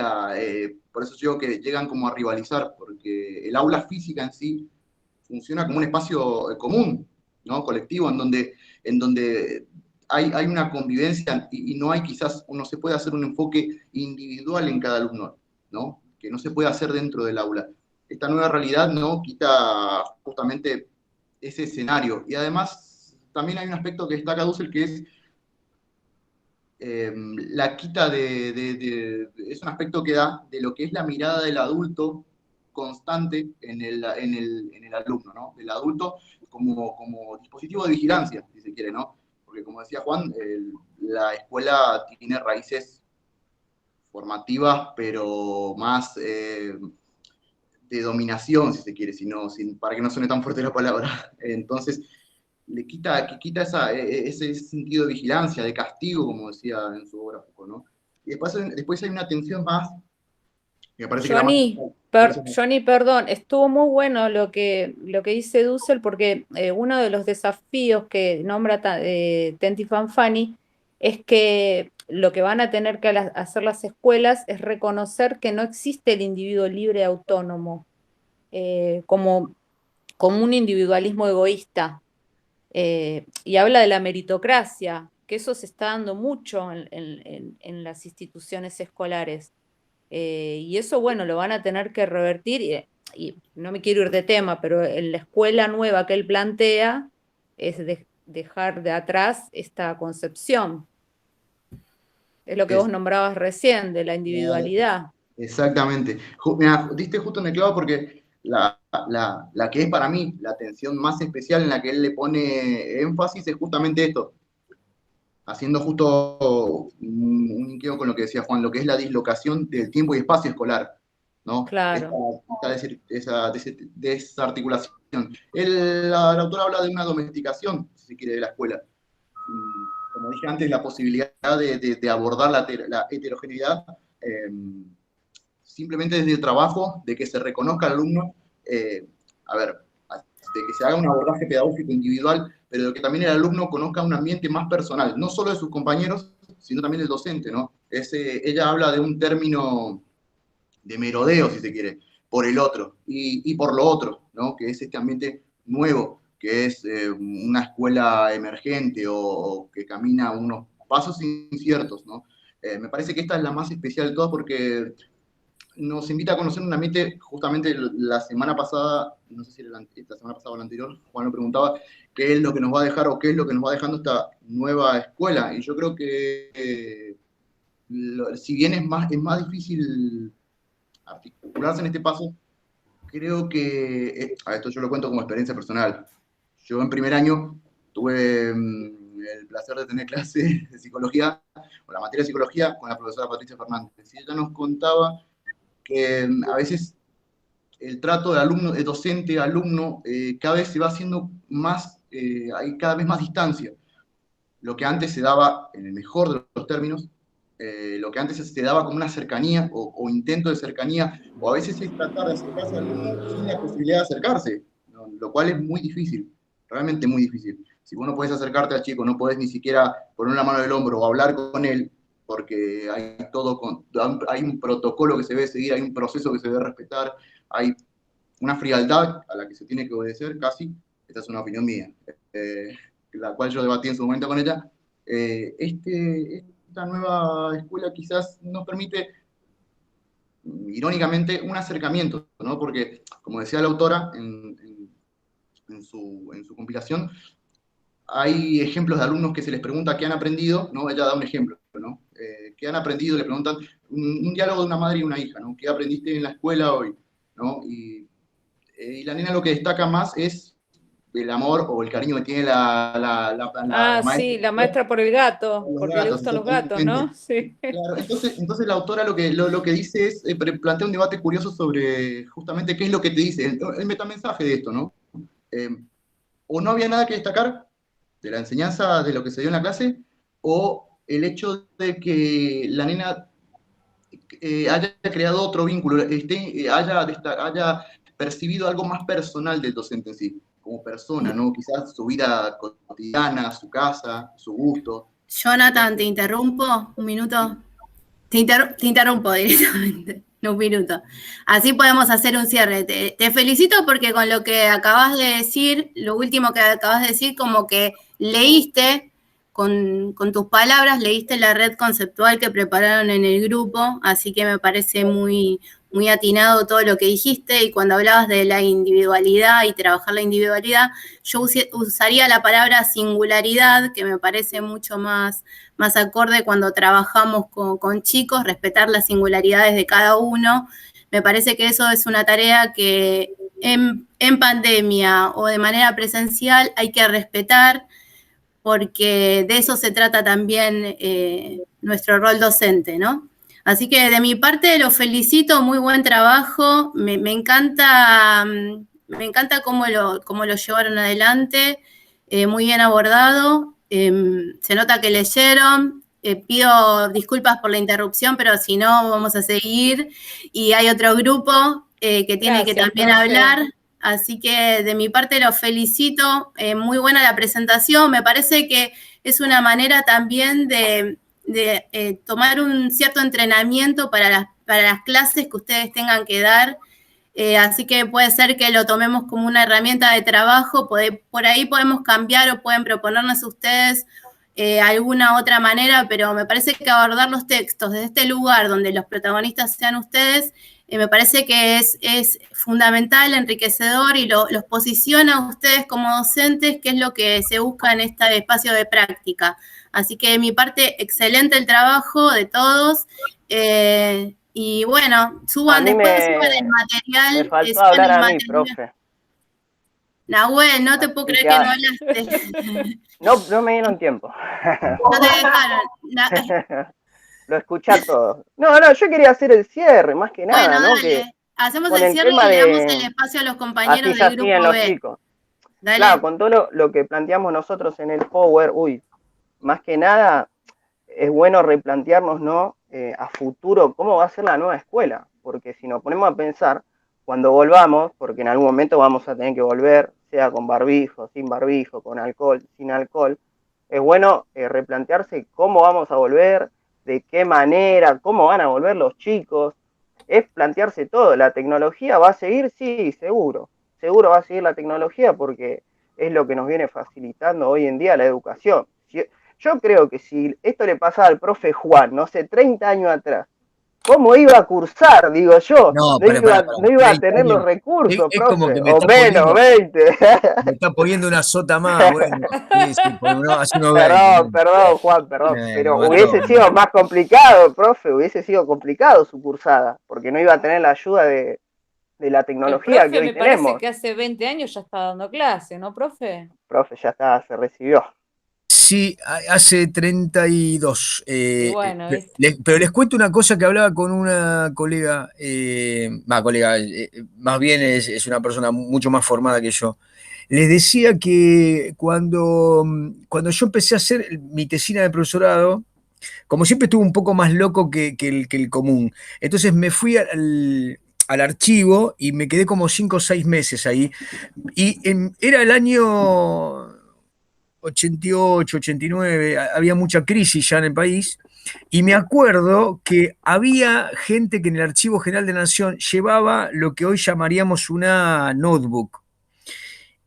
por eso digo que llegan como a rivalizar, porque el aula física en sí funciona como un espacio común, ¿no? Colectivo, en donde hay una convivencia y no hay quizás, no se puede hacer un enfoque individual en cada alumno, ¿no? Que no se puede hacer dentro del aula. Esta nueva realidad no quita justamente ese escenario. Y además, también hay un aspecto que destaca Dussel, que es la quita es un aspecto que da de lo que es la mirada del adulto constante en el alumno, ¿no? Del adulto como dispositivo de vigilancia, si se quiere, ¿no? Porque como decía Juan, la escuela tiene raíces formativas, pero más de dominación, si se quiere, para que no suene tan fuerte la palabra. Entonces, quita ese sentido de vigilancia, de castigo, como decía en su obra Foucault, ¿no? Y después hay una tensión más, que me parece que Johnny, perdón, estuvo muy bueno lo que dice Dussel, porque uno de los desafíos que nombra Tenti Fanfani es que lo que van a tener que hacer las escuelas es reconocer que no existe el individuo libre y autónomo como un individualismo egoísta. Y habla de la meritocracia, que eso se está dando mucho en las instituciones escolares. Y eso, bueno, lo van a tener que revertir. Y no me quiero ir de tema, pero en la escuela nueva que él plantea es dejar de atrás esta concepción. Es lo que vos nombrabas recién, de la individualidad. Exactamente. Mirá, diste justo en el clavo porque la que es para mí la atención más especial en la que él le pone énfasis es justamente esto, haciendo justo un linkeo con lo que decía Juan, lo que es la dislocación del tiempo y espacio escolar, ¿no? Claro. Esa desarticulación. La autora habla de una domesticación, si se quiere, de la escuela. Como dije antes, la posibilidad de abordar la heterogeneidad simplemente desde el trabajo, de que se reconozca al alumno, de que se haga un abordaje pedagógico individual, pero de que también el alumno conozca un ambiente más personal, no solo de sus compañeros, sino también del docente, ¿no? Ella habla de un término de merodeo, si se quiere, por el otro y por lo otro, ¿no? Que es este ambiente nuevo, que es una escuela emergente o que camina unos pasos inciertos, ¿no? Me parece que esta es la más especial de todas porque nos invita a conocer un ambiente. Justamente la semana pasada, no sé si era la semana pasada o la anterior, Juan lo preguntaba, qué es lo que nos va a dejar o qué es lo que nos va dejando esta nueva escuela. Y yo creo que si bien es más difícil articularse en este paso, creo que, esto yo lo cuento como experiencia personal. Yo en primer año tuve el placer de tener clase de psicología, o la materia de psicología, con la profesora Patricia Fernández. Y ella nos contaba que a veces el trato de alumno, de docente a alumno, cada vez se va haciendo más, hay cada vez más distancia. Lo que antes se daba, en el mejor de los términos, lo que antes se daba como una cercanía o intento de cercanía, o a veces es tratar de acercarse al alumno sin la posibilidad de acercarse, ¿no? Lo cual es muy difícil, realmente muy difícil. Si vos no podés acercarte al chico, no podés ni siquiera poner una mano en el hombro o hablar con él, porque hay un protocolo que se debe seguir, hay un proceso que se debe respetar, hay una frialdad a la que se tiene que obedecer casi. Esta es una opinión mía, la cual yo debatí en su momento con ella. Esta nueva escuela quizás nos permite, irónicamente, un acercamiento, ¿no? Porque, como decía la autora en su compilación, hay ejemplos de alumnos que se les pregunta qué han aprendido, ¿no? Ella da un ejemplo, ¿no? ¿Qué han aprendido? Le preguntan un diálogo de una madre y una hija, ¿no? ¿Qué aprendiste en la escuela hoy? ¿No? Y la nena lo que destaca más es el amor o el cariño que tiene la maestra. Sí, la maestra por el gato, porque le gustan los gatos, ¿no? Sí. Claro, entonces la autora lo que dice es, plantea un debate curioso sobre justamente qué es lo que te dice, el metamensaje de esto, ¿no? O no había nada que destacar de la enseñanza de lo que se dio en la clase, o el hecho de que la nena haya creado otro vínculo, haya percibido algo más personal del docente en sí, como persona, ¿no? Quizás su vida cotidiana, su casa, su gusto. Jonathan, ¿te interrumpo un minuto? Te interrumpo directamente, un minuto. Así podemos hacer un cierre. Te felicito porque con lo que acabas de decir, lo último que acabas de decir, como que leíste, con tus palabras, leíste la red conceptual que prepararon en el grupo, así que me parece muy, muy atinado todo lo que dijiste, y cuando hablabas de la individualidad y trabajar la individualidad, yo usaría la palabra singularidad, que me parece mucho más acorde cuando trabajamos con chicos, respetar las singularidades de cada uno. Me parece que eso es una tarea que en pandemia o de manera presencial hay que respetar, porque de eso se trata también nuestro rol docente, ¿no? Así que de mi parte los felicito, muy buen trabajo, me encanta cómo lo llevaron adelante, muy bien abordado, se nota que leyeron, pido disculpas por la interrupción, pero si no vamos a seguir, y hay otro grupo que tiene que también hablar, así que de mi parte los felicito, muy buena la presentación, me parece que es una manera también de tomar un cierto entrenamiento para las clases que ustedes tengan que dar, así que puede ser que lo tomemos como una herramienta de trabajo, por ahí podemos cambiar o pueden proponernos ustedes alguna otra manera, pero me parece que abordar los textos desde este lugar donde los protagonistas sean ustedes, me parece que es fundamental, enriquecedor y los posiciona a ustedes como docentes, que es lo que se busca en este espacio de práctica. Así que de mi parte, excelente el trabajo de todos. Y bueno, suban el material. Me faltó hablar a mí, profe. Nahuel, no te puedo creer que no hablaste. No me dieron tiempo. No te dejaron. Lo escuché todo. No, yo quería hacer el cierre, más que nada, bueno, ¿no? Dale. Que hacemos el cierre y le damos el espacio a los compañeros del grupo los B. Chicos. Dale. Claro, con todo lo que planteamos nosotros en el Power, más que nada es bueno replantearnos, ¿no? A futuro cómo va a ser la nueva escuela, porque si nos ponemos a pensar, cuando volvamos, porque en algún momento vamos a tener que volver, sea con barbijo, sin barbijo, con alcohol, sin alcohol, es bueno replantearse cómo vamos a volver, de qué manera, cómo van a volver los chicos, es plantearse todo. ¿La tecnología va a seguir? Sí, seguro va a seguir la tecnología porque es lo que nos viene facilitando hoy en día la educación. Yo creo que si esto le pasaba al profe Juan, no sé, 30 años atrás, ¿cómo iba a cursar? Digo yo, no iba a tener los recursos, es profe, como que o menos, 20. Me está poniendo una sota más, bueno. Perdón, Juan, pero hubiese sido más complicado, profe, hubiese sido complicado su cursada, porque no iba a tener la ayuda de la tecnología que hoy tenemos. Me parece que hace 20 años ya está dando clase, ¿no, profe? Profe, ya está, se recibió. Sí, hace 32. Bueno, pero les cuento una cosa que hablaba con una colega, más bien es una persona mucho más formada que yo. Les decía que cuando yo empecé a hacer mi tesina de profesorado, como siempre estuve un poco más loco que el común, entonces me fui al archivo y me quedé como 5 o 6 meses ahí. Y era el año 88, 89, había mucha crisis ya en el país, y me acuerdo que había gente que en el Archivo General de la Nación llevaba lo que hoy llamaríamos una notebook.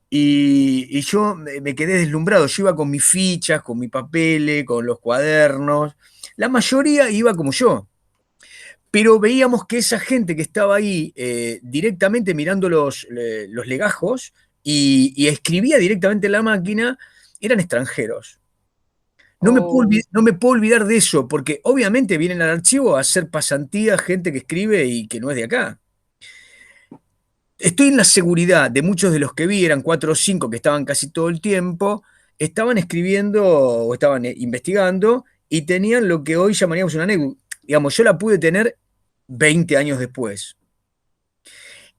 Y yo me quedé deslumbrado, yo iba con mis fichas, con mi papeles, con los cuadernos, la mayoría iba como yo. Pero veíamos que esa gente que estaba ahí directamente mirando los legajos y escribía directamente en la máquina, eran extranjeros. No me puedo olvidar de eso, porque obviamente vienen al archivo a hacer pasantía gente que escribe y que no es de acá. Estoy en la seguridad de muchos de los que vi, eran 4 o 5 que estaban casi todo el tiempo, estaban escribiendo o estaban investigando y tenían lo que hoy llamaríamos una anécdota. Digamos, yo la pude tener 20 años después.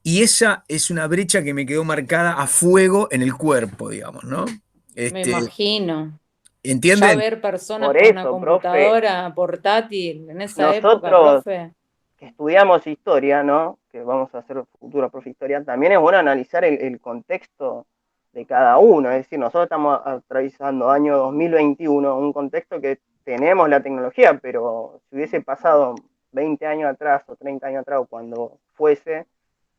Y esa es una brecha que me quedó marcada a fuego en el cuerpo, digamos, ¿no? Me imagino. ¿Entienden? Ya ver personas con una computadora portátil en esa época, profe. Que estudiamos historia, ¿no? Que vamos a hacer futura profe historia, también es bueno analizar el contexto de cada uno. Es decir, nosotros estamos atravesando año 2021, un contexto que tenemos la tecnología, pero si hubiese pasado 20 años atrás o 30 años atrás o cuando fuese,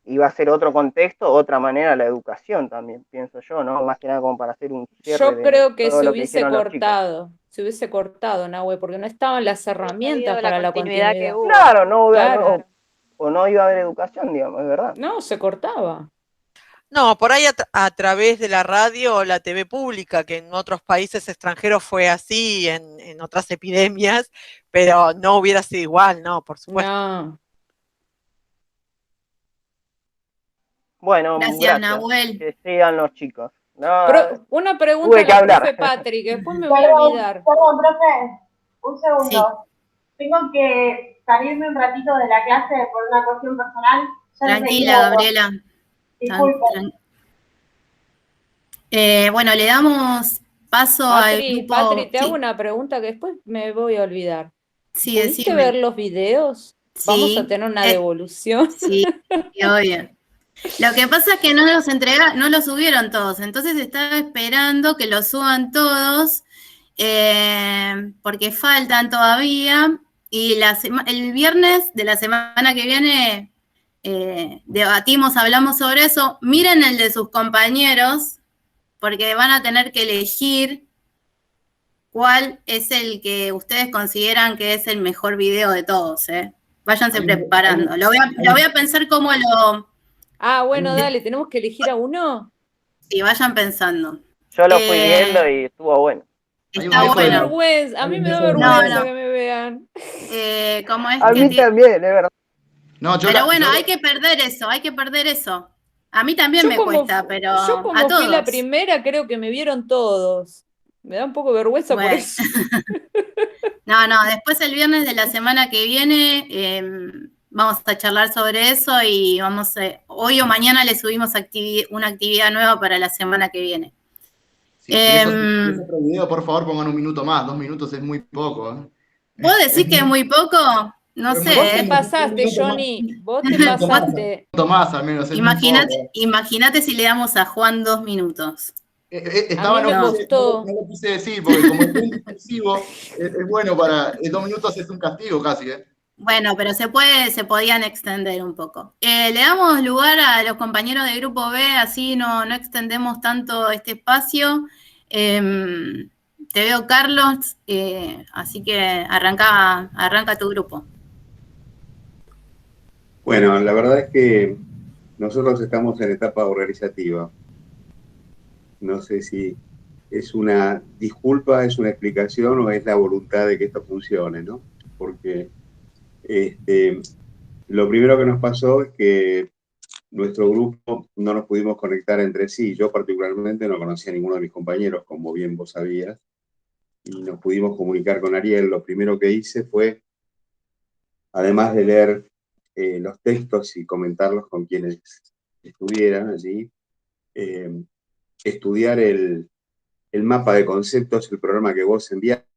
iba a ser otro contexto, otra manera la educación también, pienso yo, ¿no? Más que nada como para hacer un cierre. Yo creo que se hubiese cortado, Nahue, porque no estaban las herramientas para la continuidad que hubo. Claro, no iba a haber educación, digamos, es verdad. No, se cortaba. No, por ahí a través de la radio o la TV pública, que en otros países extranjeros fue así, en otras epidemias, pero no hubiera sido igual, no, por supuesto. No. Bueno, gracias, Nahuel. Que sigan los chicos. No, una pregunta al profe Patrick, después me voy a olvidar. Perdón, profe, un segundo. tengo que salirme un ratito de la clase por una cuestión personal. Ya Tranquila, Gabriela. Disculpen. Bueno, le damos paso al Patri, grupo. te hago Sí, una pregunta que después me voy a olvidar. sí, ¿Pudiste ver decime. los videos? Vamos a Sí, tener una devolución. sí, obvio. Lo que pasa es que no los subieron todos, entonces estaba esperando que los suban todos, porque faltan todavía, y el viernes de la semana que viene debatimos, hablamos sobre eso. Miren el de sus compañeros, porque van a tener que elegir cuál es el que ustedes consideran que es el mejor video de todos, ¿eh? Váyanse preparando. Lo voy a pensar como lo... Ah, bueno, dale, ¿tenemos que elegir a uno? Sí, vayan pensando. Yo lo fui viendo y estuvo bueno. Está Me da bueno. vergüenza, a mí me da No, vergüenza no. que me vean. ¿Cómo es A que mí también, es verdad. No, Pero bueno, hay que perder eso. A mí también me cuesta, pero yo a como fui la todos. primera, creo que me vieron todos. Me da un poco de vergüenza por Bueno. eso. No, después el viernes de la semana que viene vamos a charlar sobre eso y hoy o mañana le subimos una actividad nueva para la semana que viene. Si es otro video, por favor, pongan un minuto más. 2 minutos es muy poco. ¿Vos decís que es muy poco? No sé. Vos te pasaste, Johnny. Vos te pasaste. Un minuto más, al menos. Imagínate si le damos a Juan 2 minutos. Estaba, a mí me costó. No lo quise decir, porque como es muy impulsivo, es bueno 2 minutos es un castigo casi, ¿eh? Bueno, pero se podían extender un poco. Le damos lugar a los compañeros de Grupo B, así no extendemos tanto este espacio. Te veo, Carlos, así que arranca tu grupo. Bueno, la verdad es que nosotros estamos en etapa organizativa. No sé si es una disculpa, es una explicación o es la voluntad de que esto funcione, ¿no? Porque lo primero que nos pasó es que nuestro grupo no nos pudimos conectar entre sí. Yo particularmente no conocía a ninguno de mis compañeros, como bien vos sabías, y nos pudimos comunicar con Ariel. Lo primero que hice fue, además de leer los textos y comentarlos con quienes estuvieran allí, estudiar el mapa de conceptos, el programa que vos enviaste,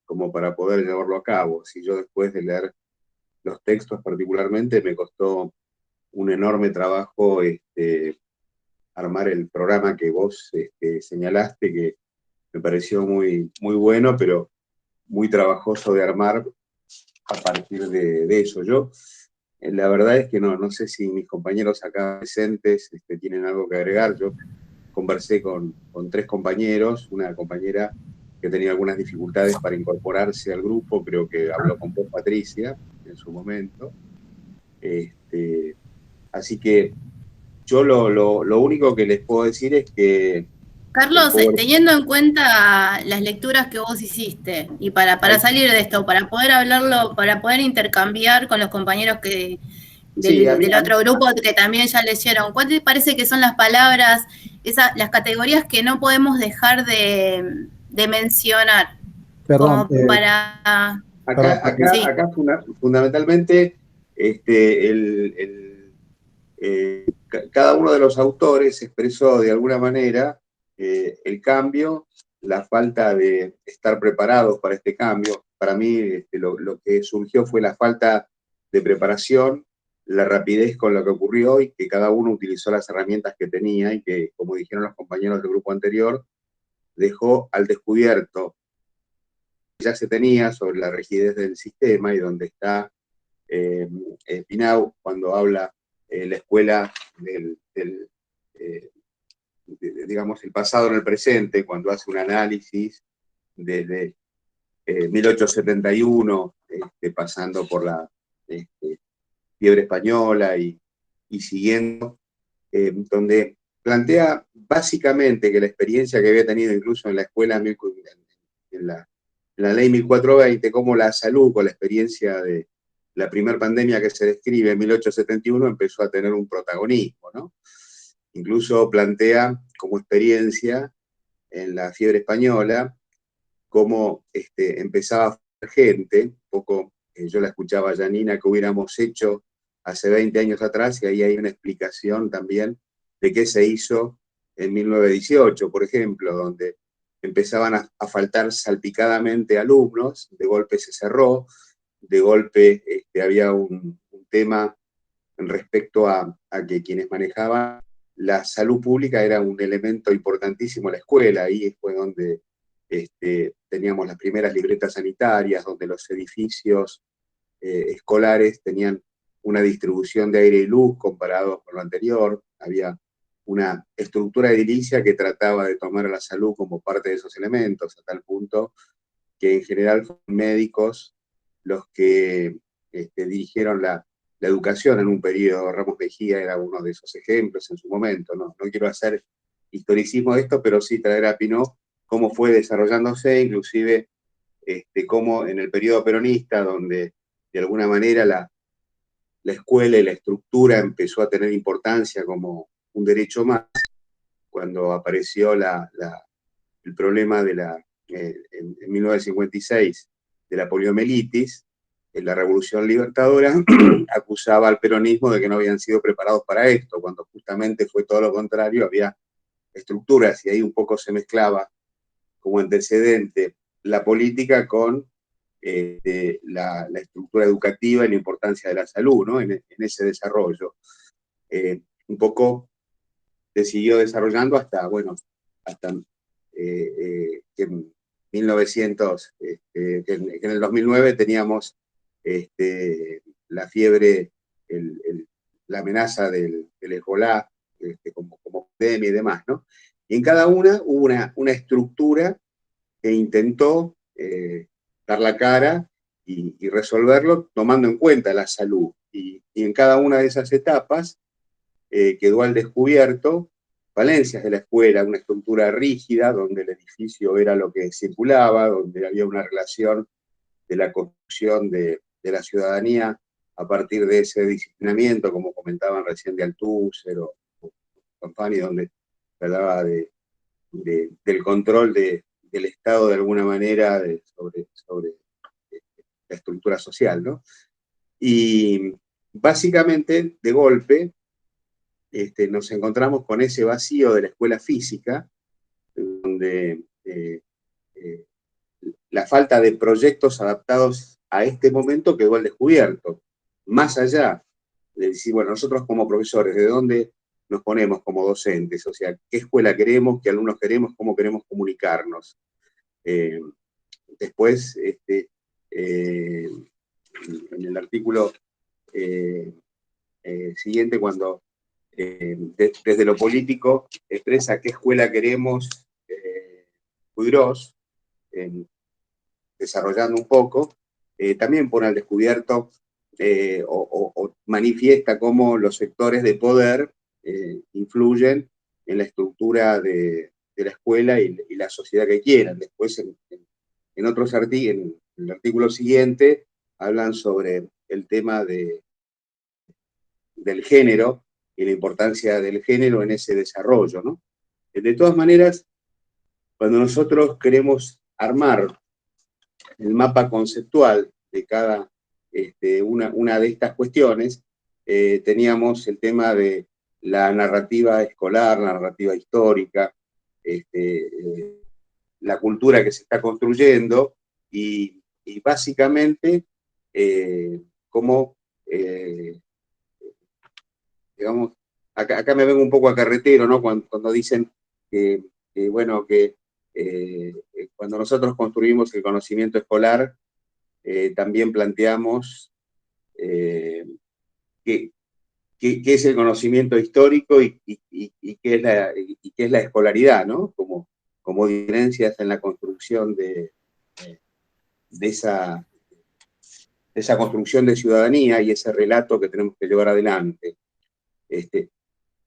como para poder llevarlo a cabo. Si yo después de leer los textos particularmente, me costó un enorme trabajo armar el programa que vos señalaste, que me pareció muy, muy bueno, pero muy trabajoso de armar a partir de eso. Yo, la verdad es que no sé si mis compañeros acá presentes tienen algo que agregar. Yo conversé con 3 compañeros, una compañera que tenía algunas dificultades para incorporarse al grupo, creo que habló con vos, Patricia, en su momento. Así que yo lo único que les puedo decir es que... Carlos, teniendo en cuenta las lecturas que vos hiciste, y para salir de esto, para poder hablarlo, para poder intercambiar con los compañeros del otro grupo que también ya leyeron, ¿cuál te parece que son las palabras, las categorías que no podemos dejar de mencionar? Perdón. Acá fundamentalmente cada uno de los autores expresó de alguna manera el cambio, la falta de estar preparados para este cambio. Para mí lo que surgió fue la falta de preparación, la rapidez con lo que ocurrió y que cada uno utilizó las herramientas que tenía y que, como dijeron los compañeros del grupo anterior, dejó al descubierto ya se tenía sobre la rigidez del sistema y donde está Pinau cuando habla la escuela digamos, el pasado en el presente, cuando hace un análisis desde 1871, pasando por la fiebre española y siguiendo, donde plantea básicamente que la experiencia que había tenido incluso en la escuela, en la ley 1420, como la salud, con la experiencia de la primera pandemia que se describe en 1871, empezó a tener un protagonismo, ¿no? Incluso plantea como experiencia en la fiebre española cómo empezaba a haber gente, un poco yo la escuchaba a Janina, que hubiéramos hecho hace 20 años atrás, y ahí hay una explicación también de qué se hizo en 1918, por ejemplo, donde empezaban a faltar salpicadamente alumnos, de golpe se cerró, de golpe había un tema respecto a que quienes manejaban la salud pública era un elemento importantísimo en la escuela. Ahí fue donde teníamos las primeras libretas sanitarias, donde los edificios escolares tenían una distribución de aire y luz comparados con lo anterior. Había una estructura edilicia que trataba de tomar a la salud como parte de esos elementos, a tal punto que en general fueron médicos los que dirigieron la educación en un periodo. Ramos Mejía era uno de esos ejemplos en su momento. No quiero hacer historicismo de esto, pero sí traer a Pinot cómo fue desarrollándose, inclusive cómo en el periodo peronista, donde de alguna manera la escuela y la estructura empezó a tener importancia como un derecho más, cuando apareció el problema de en 1956 de la poliomielitis, en la Revolución Libertadora acusaba al peronismo de que no habían sido preparados para esto, cuando justamente fue todo lo contrario, había estructuras, y ahí un poco se mezclaba como antecedente la política con la estructura educativa y la importancia de la salud, ¿no? en ese desarrollo. Un poco se siguió desarrollando hasta que en 1900, que en el 2009 teníamos la fiebre, la amenaza del Ebola como pandemia y demás, ¿no? Y en cada una hubo una estructura que intentó dar la cara y resolverlo tomando en cuenta la salud. Y en cada una de esas etapas quedó al descubierto falencias de la escuela, una estructura rígida donde el edificio era lo que circulaba, donde había una relación de la construcción de la ciudadanía a partir de ese disciplinamiento, como comentaban recién de Althusser o Fanfani, donde se hablaba del control del Estado de alguna manera sobre la estructura social, ¿no? Y básicamente, de golpe, nos encontramos con ese vacío de la escuela física, donde la falta de proyectos adaptados a este momento quedó al descubierto. Más allá de decir, bueno, nosotros como profesores, ¿de dónde nos ponemos como docentes? O sea, ¿qué escuela queremos? ¿Qué alumnos queremos? ¿Cómo queremos comunicarnos? Después, en el artículo siguiente, cuando desde lo político expresa qué escuela queremos, Puigros, desarrollando un poco, también pone al descubierto o manifiesta cómo los sectores de poder influyen en la estructura de la escuela y la sociedad que quieran. Después, en otros artículos, en el artículo siguiente, hablan sobre el tema del género y la importancia del género en ese desarrollo, ¿no? De todas maneras, cuando nosotros queremos armar el mapa conceptual de cada una de estas cuestiones, teníamos el tema de la narrativa escolar, la narrativa histórica, la cultura que se está construyendo, y básicamente cómo, digamos, acá me vengo un poco a carretero, ¿no? Cuando dicen que cuando nosotros construimos el conocimiento escolar, también planteamos qué es el conocimiento histórico y qué es la escolaridad, ¿no? Como diferencias en la construcción de esa construcción de ciudadanía y ese relato que tenemos que llevar adelante.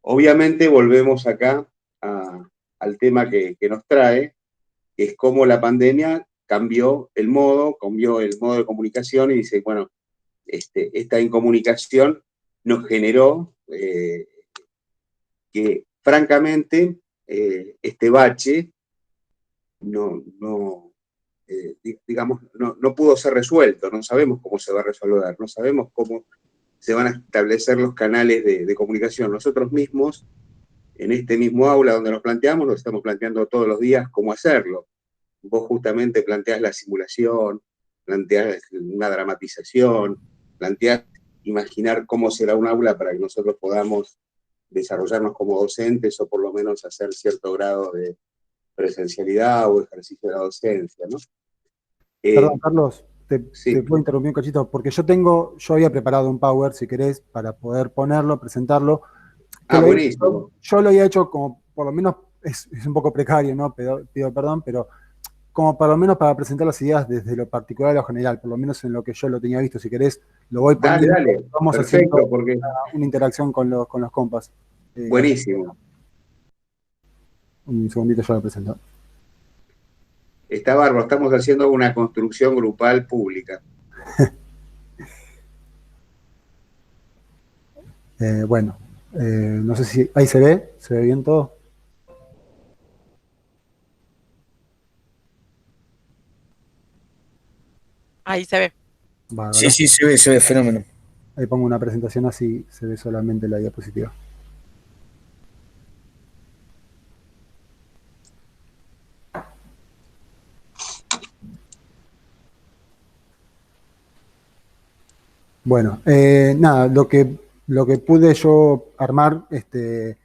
Obviamente volvemos acá al tema que nos trae, que es cómo la pandemia cambió el modo de comunicación, y dice, bueno, esta incomunicación nos generó que, francamente, este bache no digamos, no pudo ser resuelto, no sabemos cómo se va a resolver, no sabemos cómo se van a establecer los canales de comunicación. Nosotros mismos, en este mismo aula donde nos planteamos, nos estamos planteando todos los días cómo hacerlo. Vos justamente planteás la simulación, planteás una dramatización, planteás imaginar cómo será un aula para que nosotros podamos desarrollarnos como docentes o por lo menos hacer cierto grado de presencialidad o ejercicio de la docencia, ¿no? Perdón, Carlos, sí. te puedo interrumpir un cachito, porque yo había preparado un Power, si querés, para poder ponerlo, presentarlo. Buenísimo. Yo lo había hecho como, por lo menos, es un poco precario, ¿no? Pido perdón, pero como por lo menos para presentar las ideas desde lo particular a lo general, por lo menos en lo que yo lo tenía visto, si querés, lo voy poniendo. Dale, vamos perfecto, haciendo porque... una interacción con los compas. Buenísimo. Un segundito, yo lo presento. Está bárbaro, estamos haciendo una construcción grupal pública. Bueno, no sé si ahí se ve bien todo. Ahí se ve. Bárbaro. Sí, se ve, fenómeno. Ahí pongo una presentación así se ve solamente la diapositiva. Bueno, nada, lo que pude yo armar, que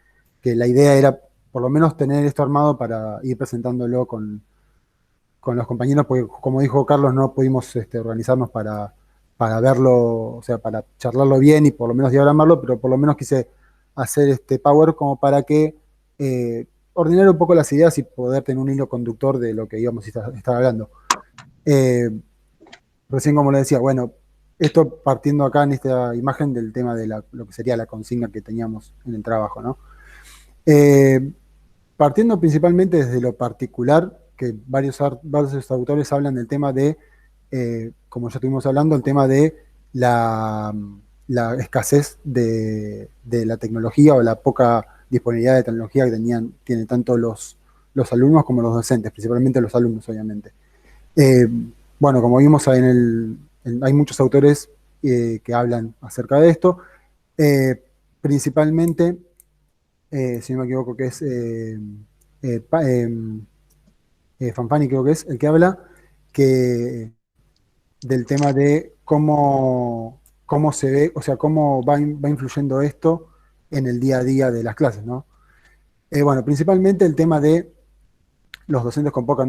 la idea era por lo menos tener esto armado para ir presentándolo con los compañeros, porque como dijo Carlos, no pudimos organizarnos para verlo, o sea, para charlarlo bien y por lo menos diagramarlo, pero por lo menos quise hacer este Power como para que ordenar un poco las ideas y poder tener un hilo conductor de lo que íbamos a estar hablando. Recién, como le decía, bueno, esto partiendo acá en esta imagen del tema de lo que sería la consigna que teníamos en el trabajo, ¿no? Partiendo principalmente desde lo particular, que varios autores hablan del tema de, como ya estuvimos hablando, el tema de la escasez de la tecnología o la poca disponibilidad de tecnología que tienen tanto los alumnos como los docentes, principalmente los alumnos, obviamente. Bueno, como vimos, hay muchos autores que hablan acerca de esto, principalmente, si no me equivoco, que es Fanfani, creo que es el que habla del tema de cómo se ve, o sea, cómo va influyendo esto en el día a día de las clases, ¿no? Bueno, principalmente el tema de los docentes con poca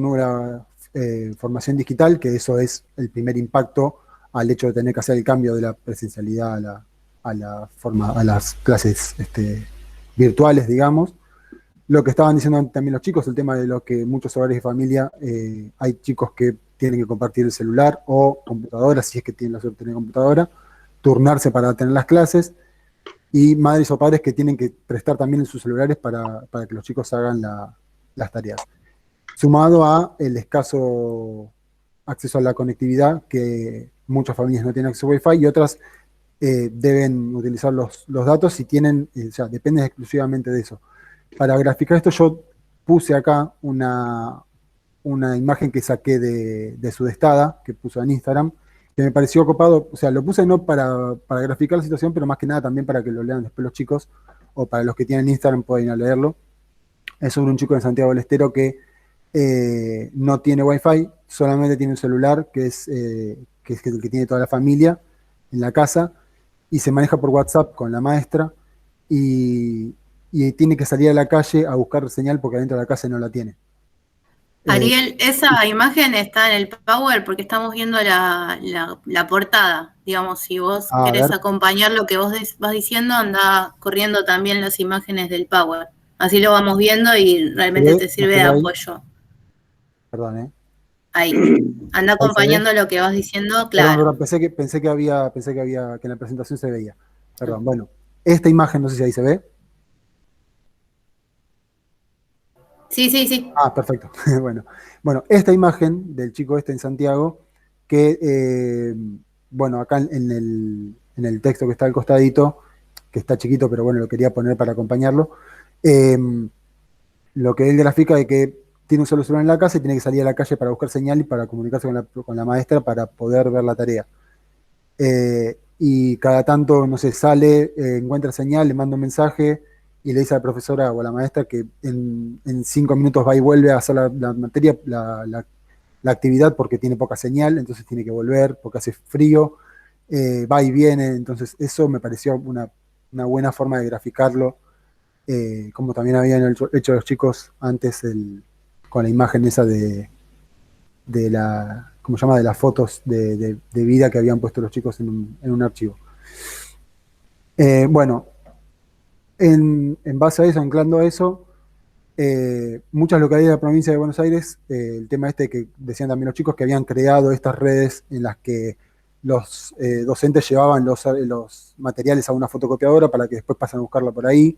formación digital, que eso es el primer impacto al hecho de tener que hacer el cambio de la presencialidad a las clases virtuales, digamos. Lo que estaban diciendo también los chicos, el tema de lo que muchos hogares de familia, hay chicos que tienen que compartir el celular o computadora, si es que tienen la suerte de tener computadora, turnarse para tener las clases, y madres o padres que tienen que prestar también en sus celulares para que los chicos hagan las tareas. Sumado a el escaso acceso a la conectividad, que muchas familias no tienen acceso a Wi-Fi y otras deben utilizar los datos y tienen, o sea, dependen exclusivamente de eso. Para graficar esto yo puse acá una imagen que saqué de Sudestada, que puso en Instagram, que me pareció copado, o sea, lo puse no para graficar la situación, pero más que nada también para que lo lean después los chicos, o para los que tienen Instagram pueden ir a leerlo. Es sobre un chico de Santiago del Estero que no tiene Wi-Fi, solamente tiene un celular, que es el que tiene toda la familia en la casa, y se maneja por WhatsApp con la maestra, y tiene que salir a la calle a buscar señal porque adentro de la casa no la tiene. Ariel, esa imagen está en el Power porque estamos viendo la portada. Digamos, si vos querés acompañar lo que vos vas diciendo, anda corriendo también las imágenes del Power. Así lo vamos viendo y realmente te sirve de apoyo. Perdón, Ahí. Anda acompañando lo que vas diciendo, claro. Perdón, pensé que en la presentación se veía. Perdón, bueno. Esta imagen, no sé si ahí se ve. Sí. Ah, perfecto. Bueno, esta imagen del chico en Santiago, que, bueno, acá en el texto que está al costadito, que está chiquito, pero bueno, lo quería poner para acompañarlo, lo que él grafica de que tiene un solo celular en la casa y tiene que salir a la calle para buscar señal y para comunicarse con la maestra para poder ver la tarea. Y cada tanto, no sé, sale, encuentra señal, le manda un mensaje y le dice a la profesora o a la maestra que en 5 minutos va y vuelve a hacer la materia, la actividad porque tiene poca señal, entonces tiene que volver porque hace frío, va y viene. Entonces eso me pareció una buena forma de graficarlo, como también habían hecho los chicos antes con la imagen esa de la, ¿cómo se llama?, de las fotos de vida que habían puesto los chicos en un archivo. Bueno, en base a eso, anclando a eso, muchas localidades de la provincia de Buenos Aires, el tema este que decían también los chicos, que habían creado estas redes en las que los docentes llevaban los materiales a una fotocopiadora para que después pasen a buscarla por ahí.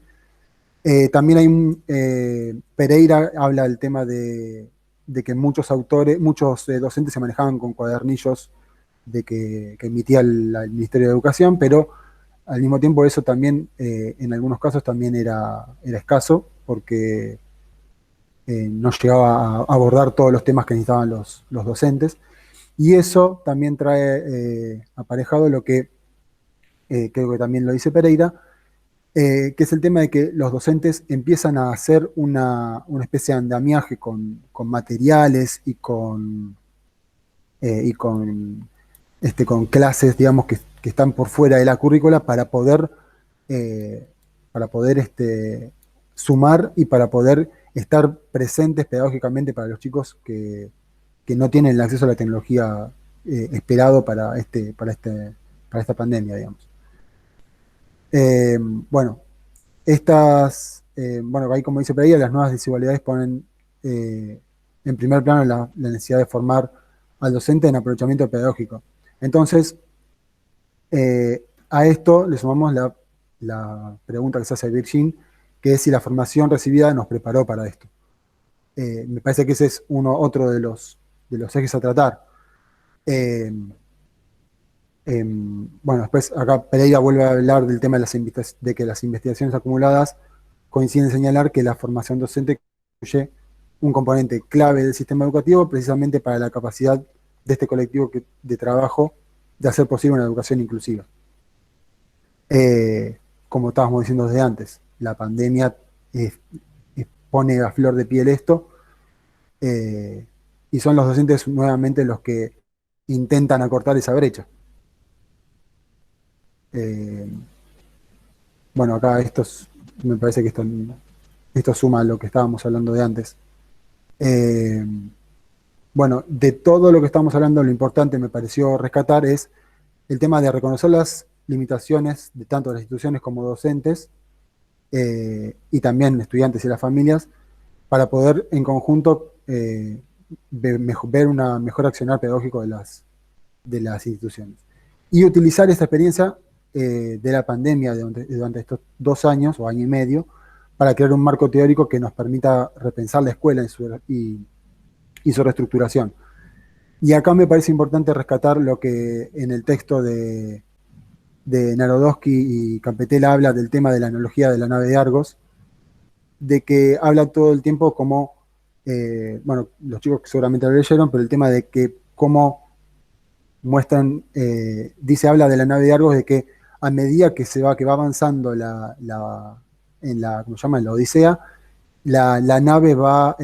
También hay Pereira habla del tema de que muchos docentes se manejaban con cuadernillos que emitía el Ministerio de Educación, pero al mismo tiempo eso también, en algunos casos también era escaso, porque no llegaba a abordar todos los temas que necesitaban los docentes. Y eso también trae aparejado lo que creo que también lo dice Pereira, que es el tema de que los docentes empiezan a hacer una especie de andamiaje con materiales y con clases, digamos, que están por fuera de la currícula para poder sumar y para poder estar presentes pedagógicamente para los chicos que no tienen el acceso a la tecnología esperado para esta pandemia, digamos. Bueno, ahí como dice Pereira, las nuevas desigualdades ponen en primer plano la necesidad de formar al docente en aprovechamiento pedagógico. Entonces, a esto le sumamos la pregunta que se hace Virgin, que es si la formación recibida nos preparó para esto. Me parece que ese es otro de los ejes a tratar. Bueno, después acá Pereira vuelve a hablar del tema de que las investigaciones acumuladas coinciden en señalar que la formación docente constituye un componente clave del sistema educativo precisamente para la capacidad de este colectivo de trabajo de hacer posible una educación inclusiva. Como estábamos diciendo desde antes, la pandemia pone a flor de piel esto, y son los docentes nuevamente los que intentan acortar esa brecha. Bueno, acá me parece que esto suma a lo que estábamos hablando de antes. Bueno, de todo lo que estamos hablando, lo importante me pareció rescatar es el tema de reconocer las limitaciones de tanto las instituciones como docentes, y también estudiantes y las familias, para poder en conjunto ver una mejor accionar pedagógico de las instituciones. Y utilizar esta experiencia de la pandemia durante estos 2 años o año y medio para crear un marco teórico que nos permita repensar la escuela y su reestructuración. Y acá me parece importante rescatar lo que en el texto de Narodowski y Campetela habla del tema de la analogía de la nave de Argos, de que habla todo el tiempo como, bueno, los chicos seguramente lo leyeron, pero el tema de que cómo muestran, habla de la nave de Argos, de que a medida que va avanzando en la Odisea, la nave va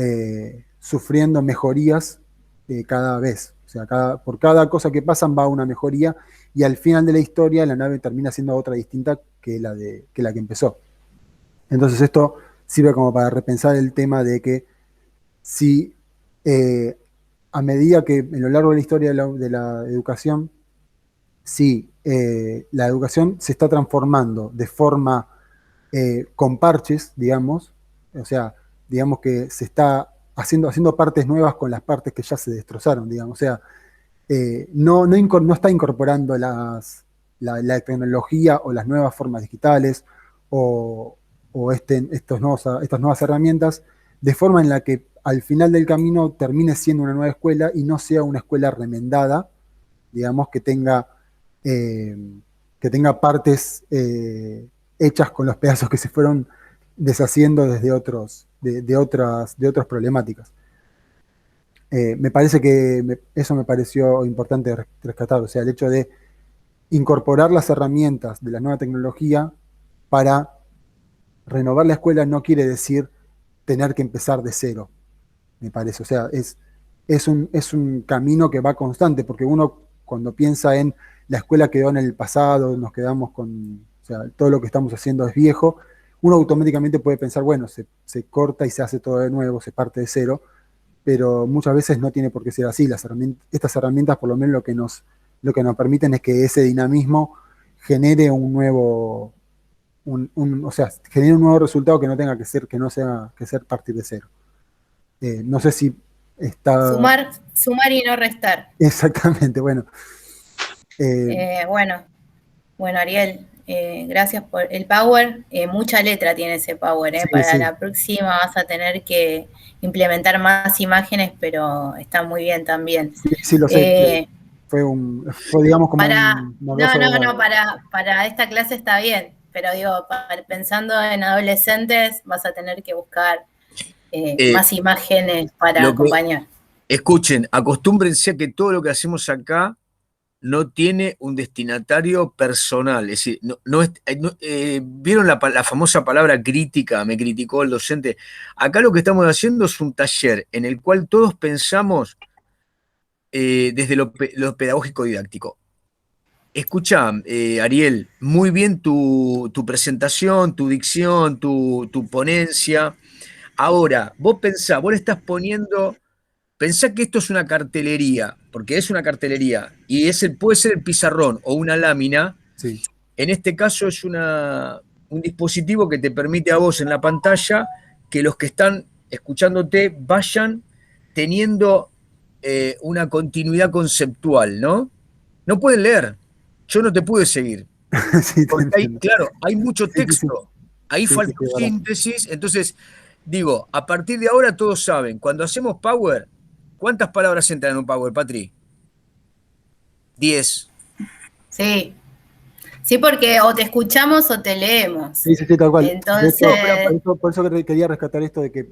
sufriendo mejorías cada vez. O sea, por cada cosa que pasan va una mejoría, y al final de la historia la nave termina siendo otra distinta que la que empezó. Entonces esto sirve como para repensar el tema de que si a medida que en lo largo de la historia de la educación, si la educación se está transformando de forma con parches, digamos, o sea, digamos que se está haciendo partes nuevas con las partes que ya se destrozaron, digamos, o sea, no está incorporando la tecnología o las nuevas formas digitales o estas nuevas herramientas, de forma en la que al final del camino termine siendo una nueva escuela y no sea una escuela remendada, digamos, que tenga partes hechas con los pedazos que se fueron deshaciendo desde otras problemáticas. Me parece que eso me pareció importante rescatar, o sea, el hecho de incorporar las herramientas de la nueva tecnología para renovar la escuela no quiere decir tener que empezar de cero, me parece. O sea, es un camino que va constante, porque uno cuando piensa en la escuela quedó en el pasado, nos quedamos con, o sea, todo lo que estamos haciendo es viejo, uno automáticamente puede pensar, bueno, se corta y se hace todo de nuevo, se parte de cero, pero muchas veces no tiene por qué ser así. Estas herramientas por lo menos lo que nos permiten es que ese dinamismo genere un nuevo, o sea, genere un nuevo resultado que no tenga que ser, que no sea que ser partir de cero. No sé si está... Sumar y no restar. Exactamente, bueno. Bueno, Ariel, gracias por el Power. Mucha letra tiene ese Power. Sí, Para sí. la próxima vas a tener que implementar más imágenes, pero está muy bien también. Sí, lo sé. Fue digamos como un novedoso. No, para esta clase está bien, pero digo, pensando en adolescentes vas a tener que buscar más imágenes para acompañar. Escuchen, acostúmbrense a que todo lo que hacemos acá no tiene un destinatario personal. Es decir, ¿vieron la famosa palabra crítica? Me criticó el docente. Acá lo que estamos haciendo es un taller en el cual todos pensamos desde lo pedagógico didáctico. Escucha, Ariel, muy bien tu presentación, tu dicción, tu ponencia. Ahora, vos le estás poniendo... Pensá que esto es una cartelería, porque es una cartelería, y puede ser el pizarrón o una lámina. Sí. En este caso es un dispositivo que te permite a vos en la pantalla que los que están escuchándote vayan teniendo una continuidad conceptual, ¿no? No pueden leer. Yo no te pude seguir. Sí, Porque hay mucho texto. Ahí Sí, falta síntesis. Entonces, digo, a partir de ahora todos saben, cuando hacemos Power, ¿cuántas palabras entran en un Power, Patri? 10. Sí. Sí, porque o te escuchamos o te leemos. Sí, tal cual. Entonces... Por eso quería rescatar esto de que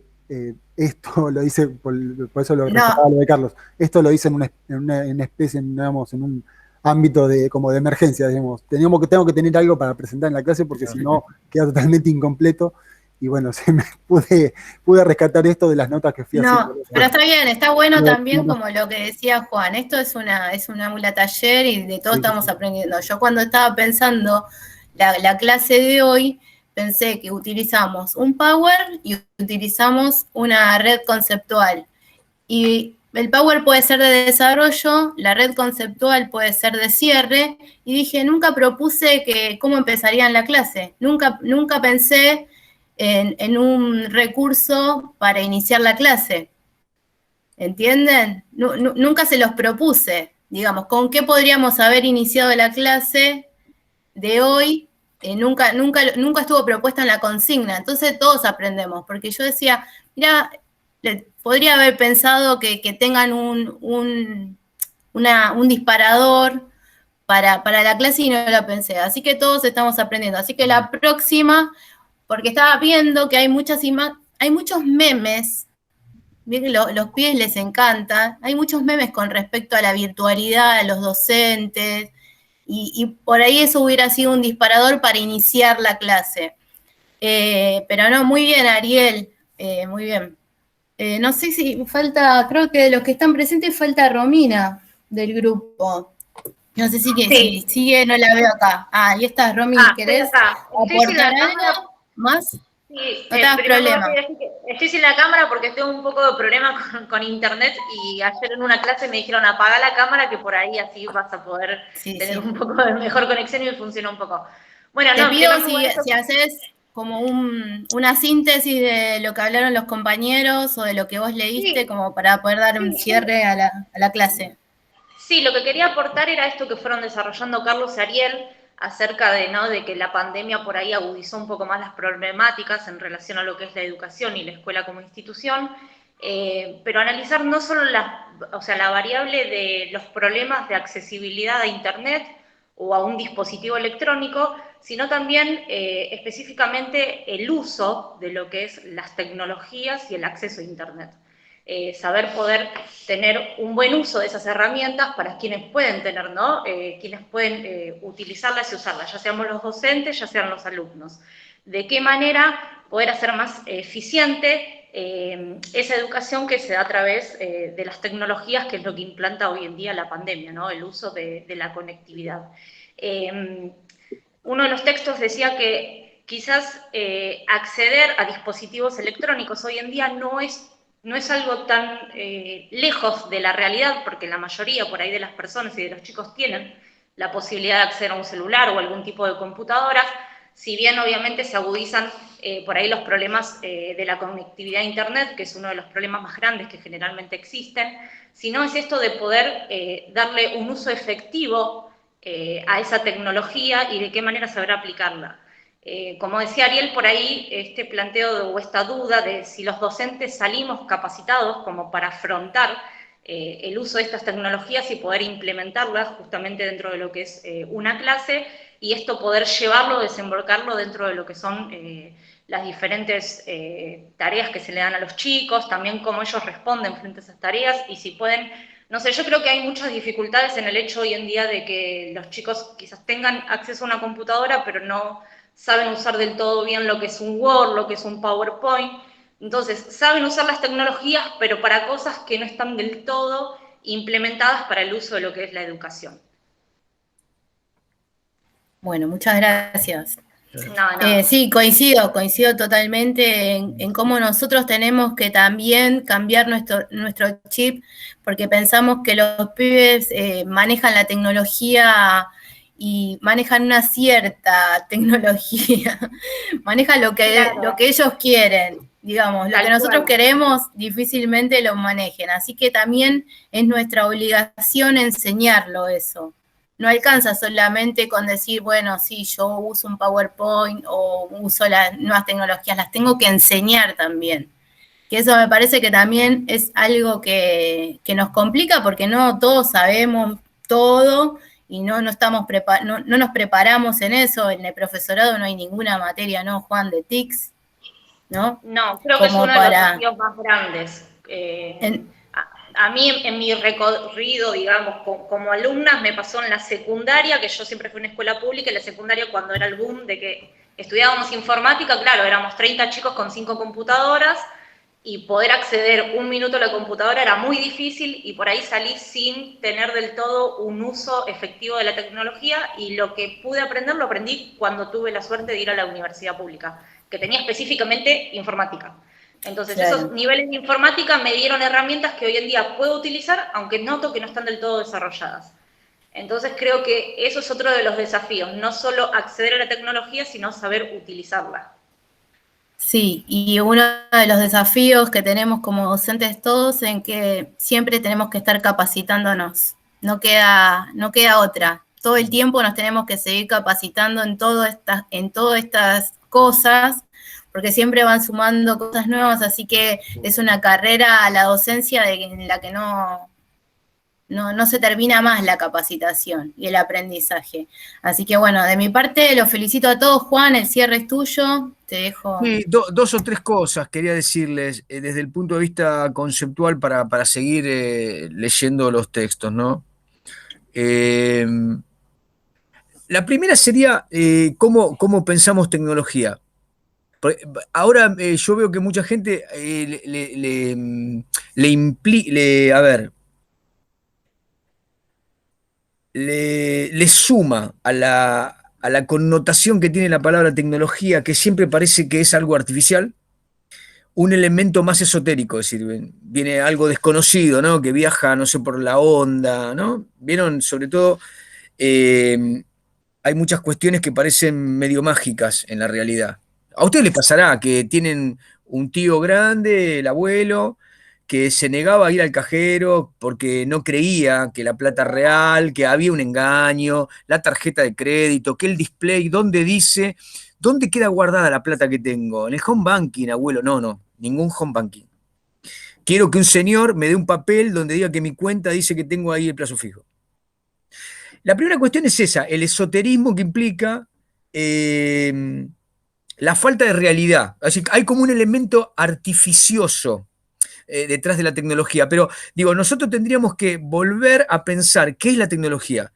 esto lo hice, por eso lo rescataba lo de Carlos. Esto lo hice en una especie, digamos, en un ámbito como de emergencia, digamos. Tengo que tener algo para presentar en la clase porque si no queda totalmente incompleto. Y bueno, pude rescatar esto de las notas que fui haciendo. Pero está bien, está bueno también como lo que decía Juan, esto es un aula taller y de todo estamos aprendiendo. Yo cuando estaba pensando la clase de hoy, pensé que utilizamos un Power y utilizamos una red conceptual. Y el Power puede ser de desarrollo, la red conceptual puede ser de cierre, y dije, nunca propuse cómo empezaría la clase, nunca pensé en un recurso para iniciar la clase. ¿Entienden? Nunca se los propuse, digamos, con qué podríamos haber iniciado la clase de hoy. Nunca estuvo propuesta en la consigna, entonces todos aprendemos, porque yo decía, mira, podría haber pensado que tengan un disparador para la clase y no lo pensé, así que todos estamos aprendiendo, así que la próxima... Porque estaba viendo que hay muchos memes, los pibes les encanta, hay muchos memes con respecto a la virtualidad, a los docentes, y por ahí eso hubiera sido un disparador para iniciar la clase. Pero no, muy bien, Ariel, muy bien. No sé si falta, creo que de los que están presentes falta Romina del grupo. No sé si sigue, no la veo acá. Ahí estás, Romy, ¿querés aportar algo? ¿Más? Sí, no te das problema. Estoy sin la cámara porque tengo un poco de problema con internet y ayer en una clase me dijeron apaga la cámara que por ahí así vas a poder tener un poco de mejor conexión y funciona un poco. Bueno, te pido si haces como una síntesis de lo que hablaron los compañeros o de lo que vos leíste como para poder dar un cierre a la clase. Sí, lo que quería aportar era esto que fueron desarrollando Carlos y Ariel, acerca de que la pandemia por ahí agudizó un poco más las problemáticas en relación a lo que es la educación y la escuela como institución, pero analizar no solo la variable de los problemas de accesibilidad a Internet o a un dispositivo electrónico, sino también específicamente el uso de lo que es las tecnologías y el acceso a Internet. saber poder tener un buen uso de esas herramientas para quienes pueden tener, ¿no? Quienes pueden utilizarlas y usarlas, ya seamos los docentes, ya sean los alumnos. De qué manera poder hacer más eficiente esa educación que se da a través de las tecnologías, que es lo que implanta hoy en día la pandemia, ¿no? El uso de la conectividad. Uno de los textos decía que quizás acceder a dispositivos electrónicos hoy en día no es algo tan lejos de la realidad, porque la mayoría por ahí de las personas y de los chicos tienen la posibilidad de acceder a un celular o algún tipo de computadoras, si bien obviamente se agudizan por ahí los problemas de la conectividad a Internet, que es uno de los problemas más grandes que generalmente existen, sino es esto de poder darle un uso efectivo a esa tecnología y de qué manera saber aplicarla. Como decía Ariel, por ahí este planteo o esta duda de si los docentes salimos capacitados como para afrontar el uso de estas tecnologías y poder implementarlas justamente dentro de lo que es una clase, y esto poder llevarlo, desembarcarlo dentro de lo que son las diferentes tareas que se le dan a los chicos, también cómo ellos responden frente a esas tareas, y si pueden, no sé, yo creo que hay muchas dificultades en el hecho hoy en día de que los chicos quizás tengan acceso a una computadora, pero no saben usar del todo bien lo que es un Word, lo que es un PowerPoint. Entonces, saben usar las tecnologías, pero para cosas que no están del todo implementadas para el uso de lo que es la educación. Bueno, muchas gracias. No. Sí, coincido totalmente en cómo nosotros tenemos que también cambiar nuestro chip, porque pensamos que los pibes manejan la tecnología y manejan una cierta tecnología, manejan lo que ellos quieren, digamos, lo que nosotros queremos difícilmente lo manejen, así que también es nuestra obligación enseñarlo eso. No alcanza solamente con decir, bueno, sí, yo uso un PowerPoint o uso las nuevas tecnologías, las tengo que enseñar también. Que eso me parece que también es algo que nos complica porque no todos sabemos todo y no nos preparamos en eso. En el profesorado no hay ninguna materia, ¿no, Juan, de TICS? ¿No? No, creo que es uno de los desafíos más grandes. A mí, en mi recorrido, digamos, como alumna, me pasó en la secundaria, que yo siempre fui en una escuela pública, en la secundaria cuando era el boom de que estudiábamos informática, claro, éramos 30 chicos con 5 computadoras, y poder acceder un minuto a la computadora era muy difícil, y por ahí salí sin tener del todo un uso efectivo de la tecnología, y lo que pude aprender lo aprendí cuando tuve la suerte de ir a la universidad pública, que tenía específicamente informática. Entonces, esos niveles de informática me dieron herramientas que hoy en día puedo utilizar, aunque noto que no están del todo desarrolladas. Entonces, creo que eso es otro de los desafíos, no solo acceder a la tecnología, sino saber utilizarla. Sí, y uno de los desafíos que tenemos como docentes todos en que siempre tenemos que estar capacitándonos, no queda otra. Todo el tiempo nos tenemos que seguir capacitando en todas estas cosas, porque siempre van sumando cosas nuevas, así que es una carrera a la docencia en la que no se termina más la capacitación y el aprendizaje. Así que bueno, de mi parte los felicito a todos. Juan, el cierre es tuyo, te dejo. Sí, dos o tres cosas quería decirles desde el punto de vista conceptual para seguir leyendo los textos, ¿no? La primera sería cómo pensamos tecnología. Ahora yo veo que mucha gente le suma a la connotación que tiene la palabra tecnología, que siempre parece que es algo artificial, un elemento más esotérico, es decir, viene algo desconocido, ¿no? Que viaja, no sé, por la onda, ¿no? Vieron, sobre todo, hay muchas cuestiones que parecen medio mágicas en la realidad. A ustedes les pasará que tienen un tío grande, el abuelo, que se negaba a ir al cajero porque no creía que la plata real, que había un engaño, la tarjeta de crédito, que el display, donde dice, ¿dónde queda guardada la plata que tengo? En el home banking, abuelo. No, ningún home banking. Quiero que un señor me dé un papel donde diga que mi cuenta dice que tengo ahí el plazo fijo. La primera cuestión es esa, el esoterismo que implica la falta de realidad. Así que hay como un elemento artificioso. detrás de la tecnología, pero digo, nosotros tendríamos que volver a pensar qué es la tecnología.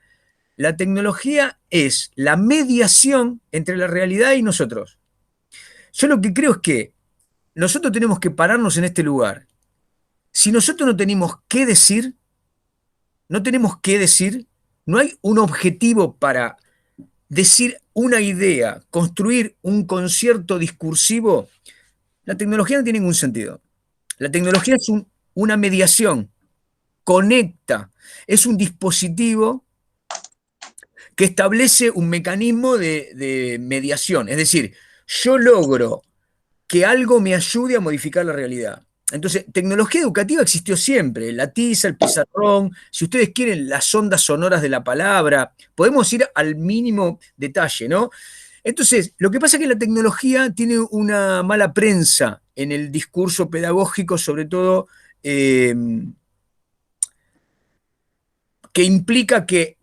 La tecnología es la mediación entre la realidad y nosotros. Yo lo que creo es que nosotros tenemos que pararnos en este lugar. Si nosotros no tenemos qué decir, no tenemos qué decir, no hay un objetivo para decir una idea, construir un concierto discursivo, la tecnología no tiene ningún sentido. La tecnología es una mediación, conecta, es un dispositivo que establece un mecanismo de mediación. Es decir, yo logro que algo me ayude a modificar la realidad. Entonces, tecnología educativa existió siempre, la tiza, el pizarrón, si ustedes quieren, las ondas sonoras de la palabra, podemos ir al mínimo detalle, ¿no? Entonces, lo que pasa es que la tecnología tiene una mala prensa en el discurso pedagógico, sobre todo, que implica que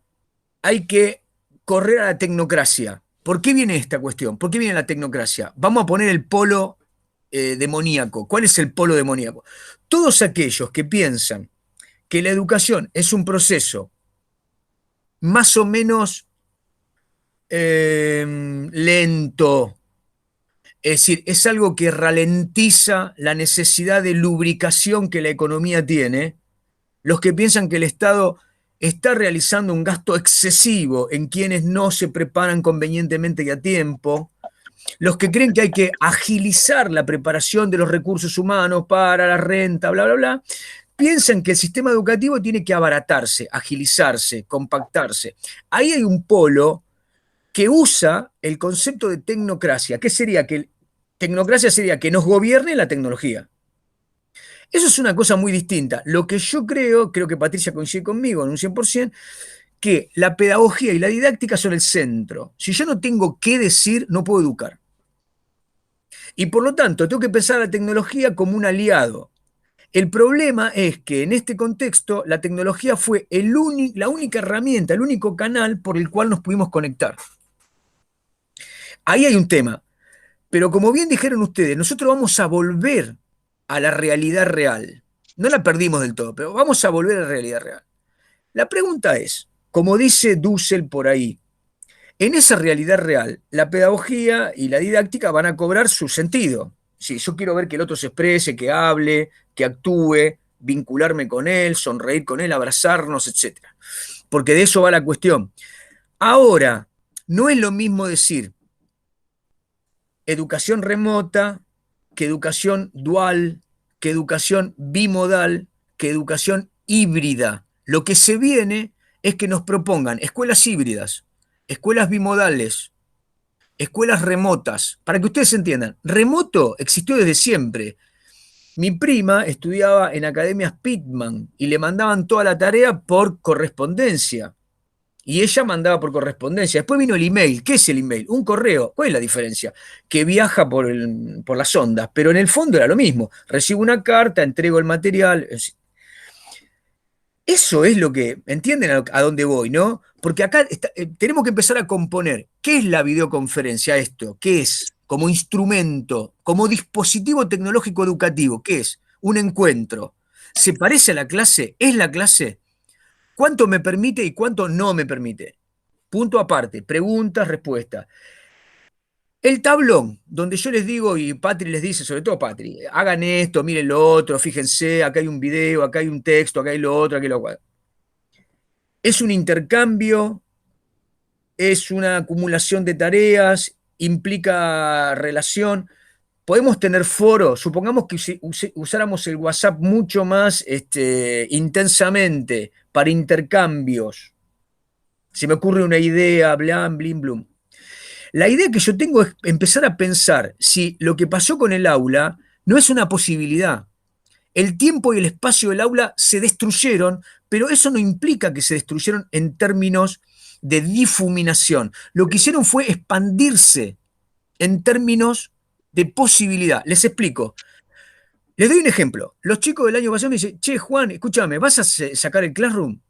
hay que correr a la tecnocracia. ¿Por qué viene esta cuestión? ¿Por qué viene la tecnocracia? Vamos a poner el polo demoníaco. ¿Cuál es el polo demoníaco? Todos aquellos que piensan que la educación es un proceso más o menos lento, es decir, es algo que ralentiza la necesidad de lubricación que la economía tiene, los que piensan que el Estado está realizando un gasto excesivo en quienes no se preparan convenientemente y a tiempo, los que creen que hay que agilizar la preparación de los recursos humanos para la renta, bla, bla, bla, piensan que el sistema educativo tiene que abaratarse, agilizarse, compactarse. Ahí hay un polo que usa el concepto de tecnocracia. ¿Qué sería? Que tecnocracia sería que nos gobierne la tecnología. Eso es una cosa muy distinta. Lo que yo creo que Patricia coincide conmigo en un 100%, que la pedagogía y la didáctica son el centro. Si yo no tengo qué decir, no puedo educar. Y por lo tanto, tengo que pensar a la tecnología como un aliado. El problema es que en este contexto la tecnología fue la única herramienta, el único canal por el cual nos pudimos conectar. Ahí hay un tema. Pero como bien dijeron ustedes, nosotros vamos a volver a la realidad real. No la perdimos del todo, pero vamos a volver a la realidad real. La pregunta es, como dice Dussel por ahí, en esa realidad real, la pedagogía y la didáctica van a cobrar su sentido. Si yo quiero ver que el otro se exprese, que hable, que actúe, vincularme con él, sonreír con él, abrazarnos, etc. Porque de eso va la cuestión. Ahora, no es lo mismo decir educación remota que educación dual, que educación bimodal, que educación híbrida. Lo que se viene es que nos propongan escuelas híbridas, escuelas bimodales, escuelas remotas. Para que ustedes entiendan, remoto existió desde siempre. Mi prima estudiaba en academias Pitman y le mandaban toda la tarea por correspondencia. Y ella mandaba por correspondencia. Después vino el email. ¿Qué es el email? Un correo. ¿Cuál es la diferencia? Que viaja por las ondas, pero en el fondo era lo mismo. Recibo una carta, entrego el material. Eso es lo que, ¿entienden a dónde voy, no? Porque acá tenemos que empezar a componer. ¿Qué es la videoconferencia esto? ¿Qué es? Como instrumento, como dispositivo tecnológico educativo. ¿Qué es? Un encuentro. ¿Se parece a la clase? ¿Es la clase? ¿Cuánto me permite y cuánto no me permite? Punto aparte, preguntas, respuestas. El tablón, donde yo les digo, y Patri les dice, sobre todo Patri, hagan esto, miren lo otro, fíjense, acá hay un video, acá hay un texto, acá hay lo otro, acá hay lo otro. Es un intercambio, es una acumulación de tareas, implica relación. Podemos tener foros, supongamos que usáramos el WhatsApp mucho más intensamente para intercambios. Se me ocurre una idea, blam, blim, blum. La idea que yo tengo es empezar a pensar si lo que pasó con el aula no es una posibilidad. El tiempo y el espacio del aula se destruyeron, pero eso no implica que se destruyeron en términos de difuminación. Lo que hicieron fue expandirse en términos de posibilidad. Les explico. Les doy un ejemplo. Los chicos del año pasado me dicen, che, Juan, escúchame, ¿vas a sacar el Classroom?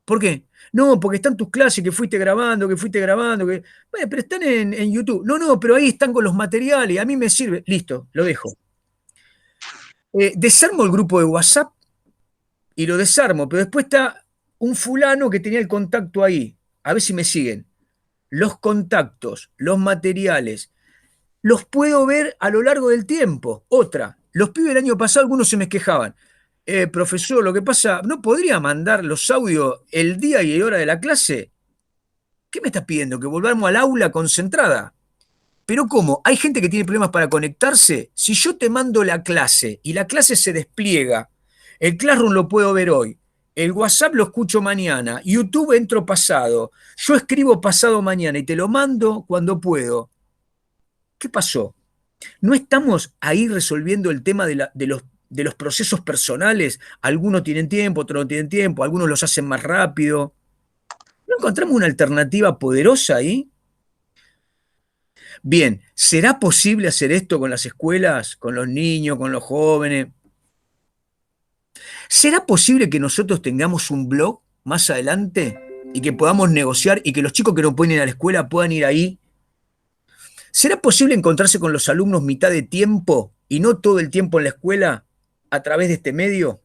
¿Por qué? No, porque están tus clases que fuiste grabando, que... Bueno, pero están en YouTube. No, pero ahí están con los materiales, a mí me sirve. Listo, lo dejo. Desarmo el grupo de WhatsApp y lo desarmo, pero después está un fulano que tenía el contacto ahí. A ver si me siguen. Los contactos, los materiales, los puedo ver a lo largo del tiempo. Otra, los pibes del año pasado, algunos se me quejaban. Profesor, lo que pasa, ¿no podría mandar los audios el día y hora de la clase? ¿Qué me estás pidiendo? ¿Que volvamos al aula concentrada? Pero ¿cómo? ¿Hay gente que tiene problemas para conectarse? Si yo te mando la clase y la clase se despliega, el Classroom lo puedo ver hoy, el WhatsApp lo escucho mañana, YouTube entro pasado, yo escribo pasado mañana y te lo mando cuando puedo. ¿Qué pasó? ¿No estamos ahí resolviendo el tema de los procesos personales? Algunos tienen tiempo, otros no tienen tiempo, algunos los hacen más rápido. ¿No encontramos una alternativa poderosa ahí? Bien, ¿será posible hacer esto con las escuelas, con los niños, con los jóvenes? ¿Será posible que nosotros tengamos un blog más adelante y que podamos negociar y que los chicos que no pueden ir a la escuela puedan ir ahí? ¿Será posible encontrarse con los alumnos mitad de tiempo y no todo el tiempo en la escuela a través de este medio?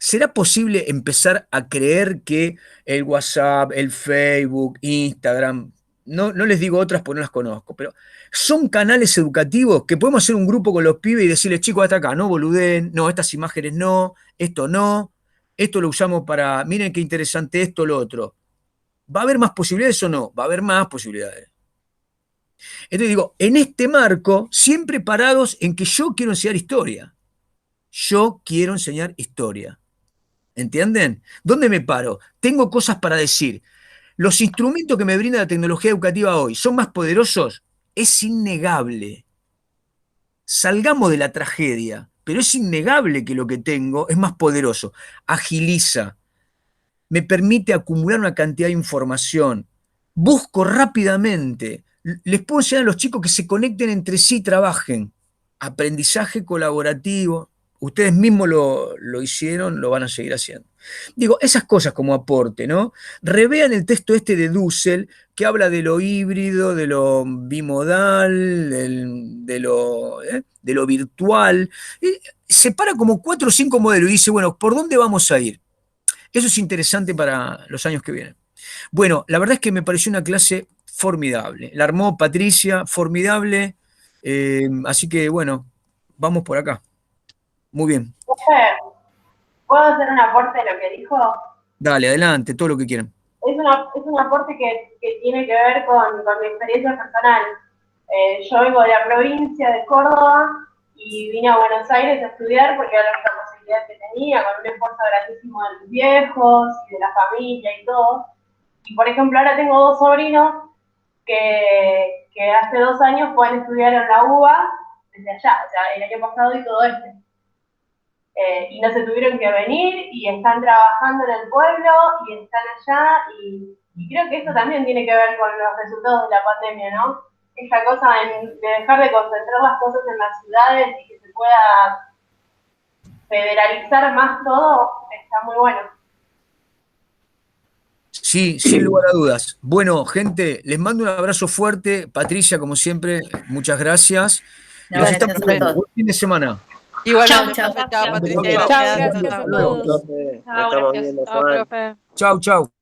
¿Será posible empezar a creer que el WhatsApp, el Facebook, Instagram, no les digo otras porque no las conozco, pero son canales educativos que podemos hacer un grupo con los pibes y decirles, chicos, hasta acá, no boluden, no, estas imágenes no, esto lo usamos para, miren qué interesante esto, lo otro. ¿Va a haber más posibilidades o no? Va a haber más posibilidades. Entonces digo, en este marco, siempre parados en que yo quiero enseñar historia. Yo quiero enseñar historia. ¿Entienden? ¿Dónde me paro? Tengo cosas para decir. ¿Los instrumentos que me brinda la tecnología educativa hoy son más poderosos? Es innegable. Salgamos de la tragedia, pero es innegable que lo que tengo es más poderoso. Agiliza, me permite acumular una cantidad de información. Busco rápidamente. Les puedo enseñar a los chicos que se conecten entre sí y trabajen. Aprendizaje colaborativo. Ustedes mismos lo hicieron, lo van a seguir haciendo. Digo, esas cosas como aporte, ¿no? Revean el texto este de Dussel, que habla de lo híbrido, de lo bimodal, de lo virtual. Separa como 4 o 5 modelos y dice, bueno, ¿por dónde vamos a ir? Eso es interesante para los años que vienen. Bueno, la verdad es que me pareció una clase formidable. La armó Patricia, formidable. Así que, bueno, vamos por acá. Muy bien. ¿Puedo hacer un aporte de lo que dijo? Dale, adelante, todo lo que quieran. Es un aporte que tiene que ver con mi experiencia personal. Yo vengo de la provincia de Córdoba y vine a Buenos Aires a estudiar porque era la única posibilidad que tenía, con un esfuerzo grandísimo de mis viejos y de la familia y todo. Y por ejemplo, ahora tengo 2 sobrinos que hace 2 años pueden estudiar en la UBA desde allá, o sea, el año pasado y todo este. Y no se tuvieron que venir y están trabajando en el pueblo y están allá y creo que eso también tiene que ver con los resultados de la pandemia, ¿no? Esta cosa de dejar de concentrar las cosas en las ciudades y que se pueda federalizar más todo, está muy bueno. Sí, sin lugar a dudas. Bueno, gente, les mando un abrazo fuerte. Patricia, como siempre, muchas gracias. No, Los gracias estamos a viendo. todos. Buen fin de semana. Igualmente, Chau, chau. chao, Patricia. Chao, Gracias. gracias a todos. Nos estamos viendo, Juan. Chau, chau.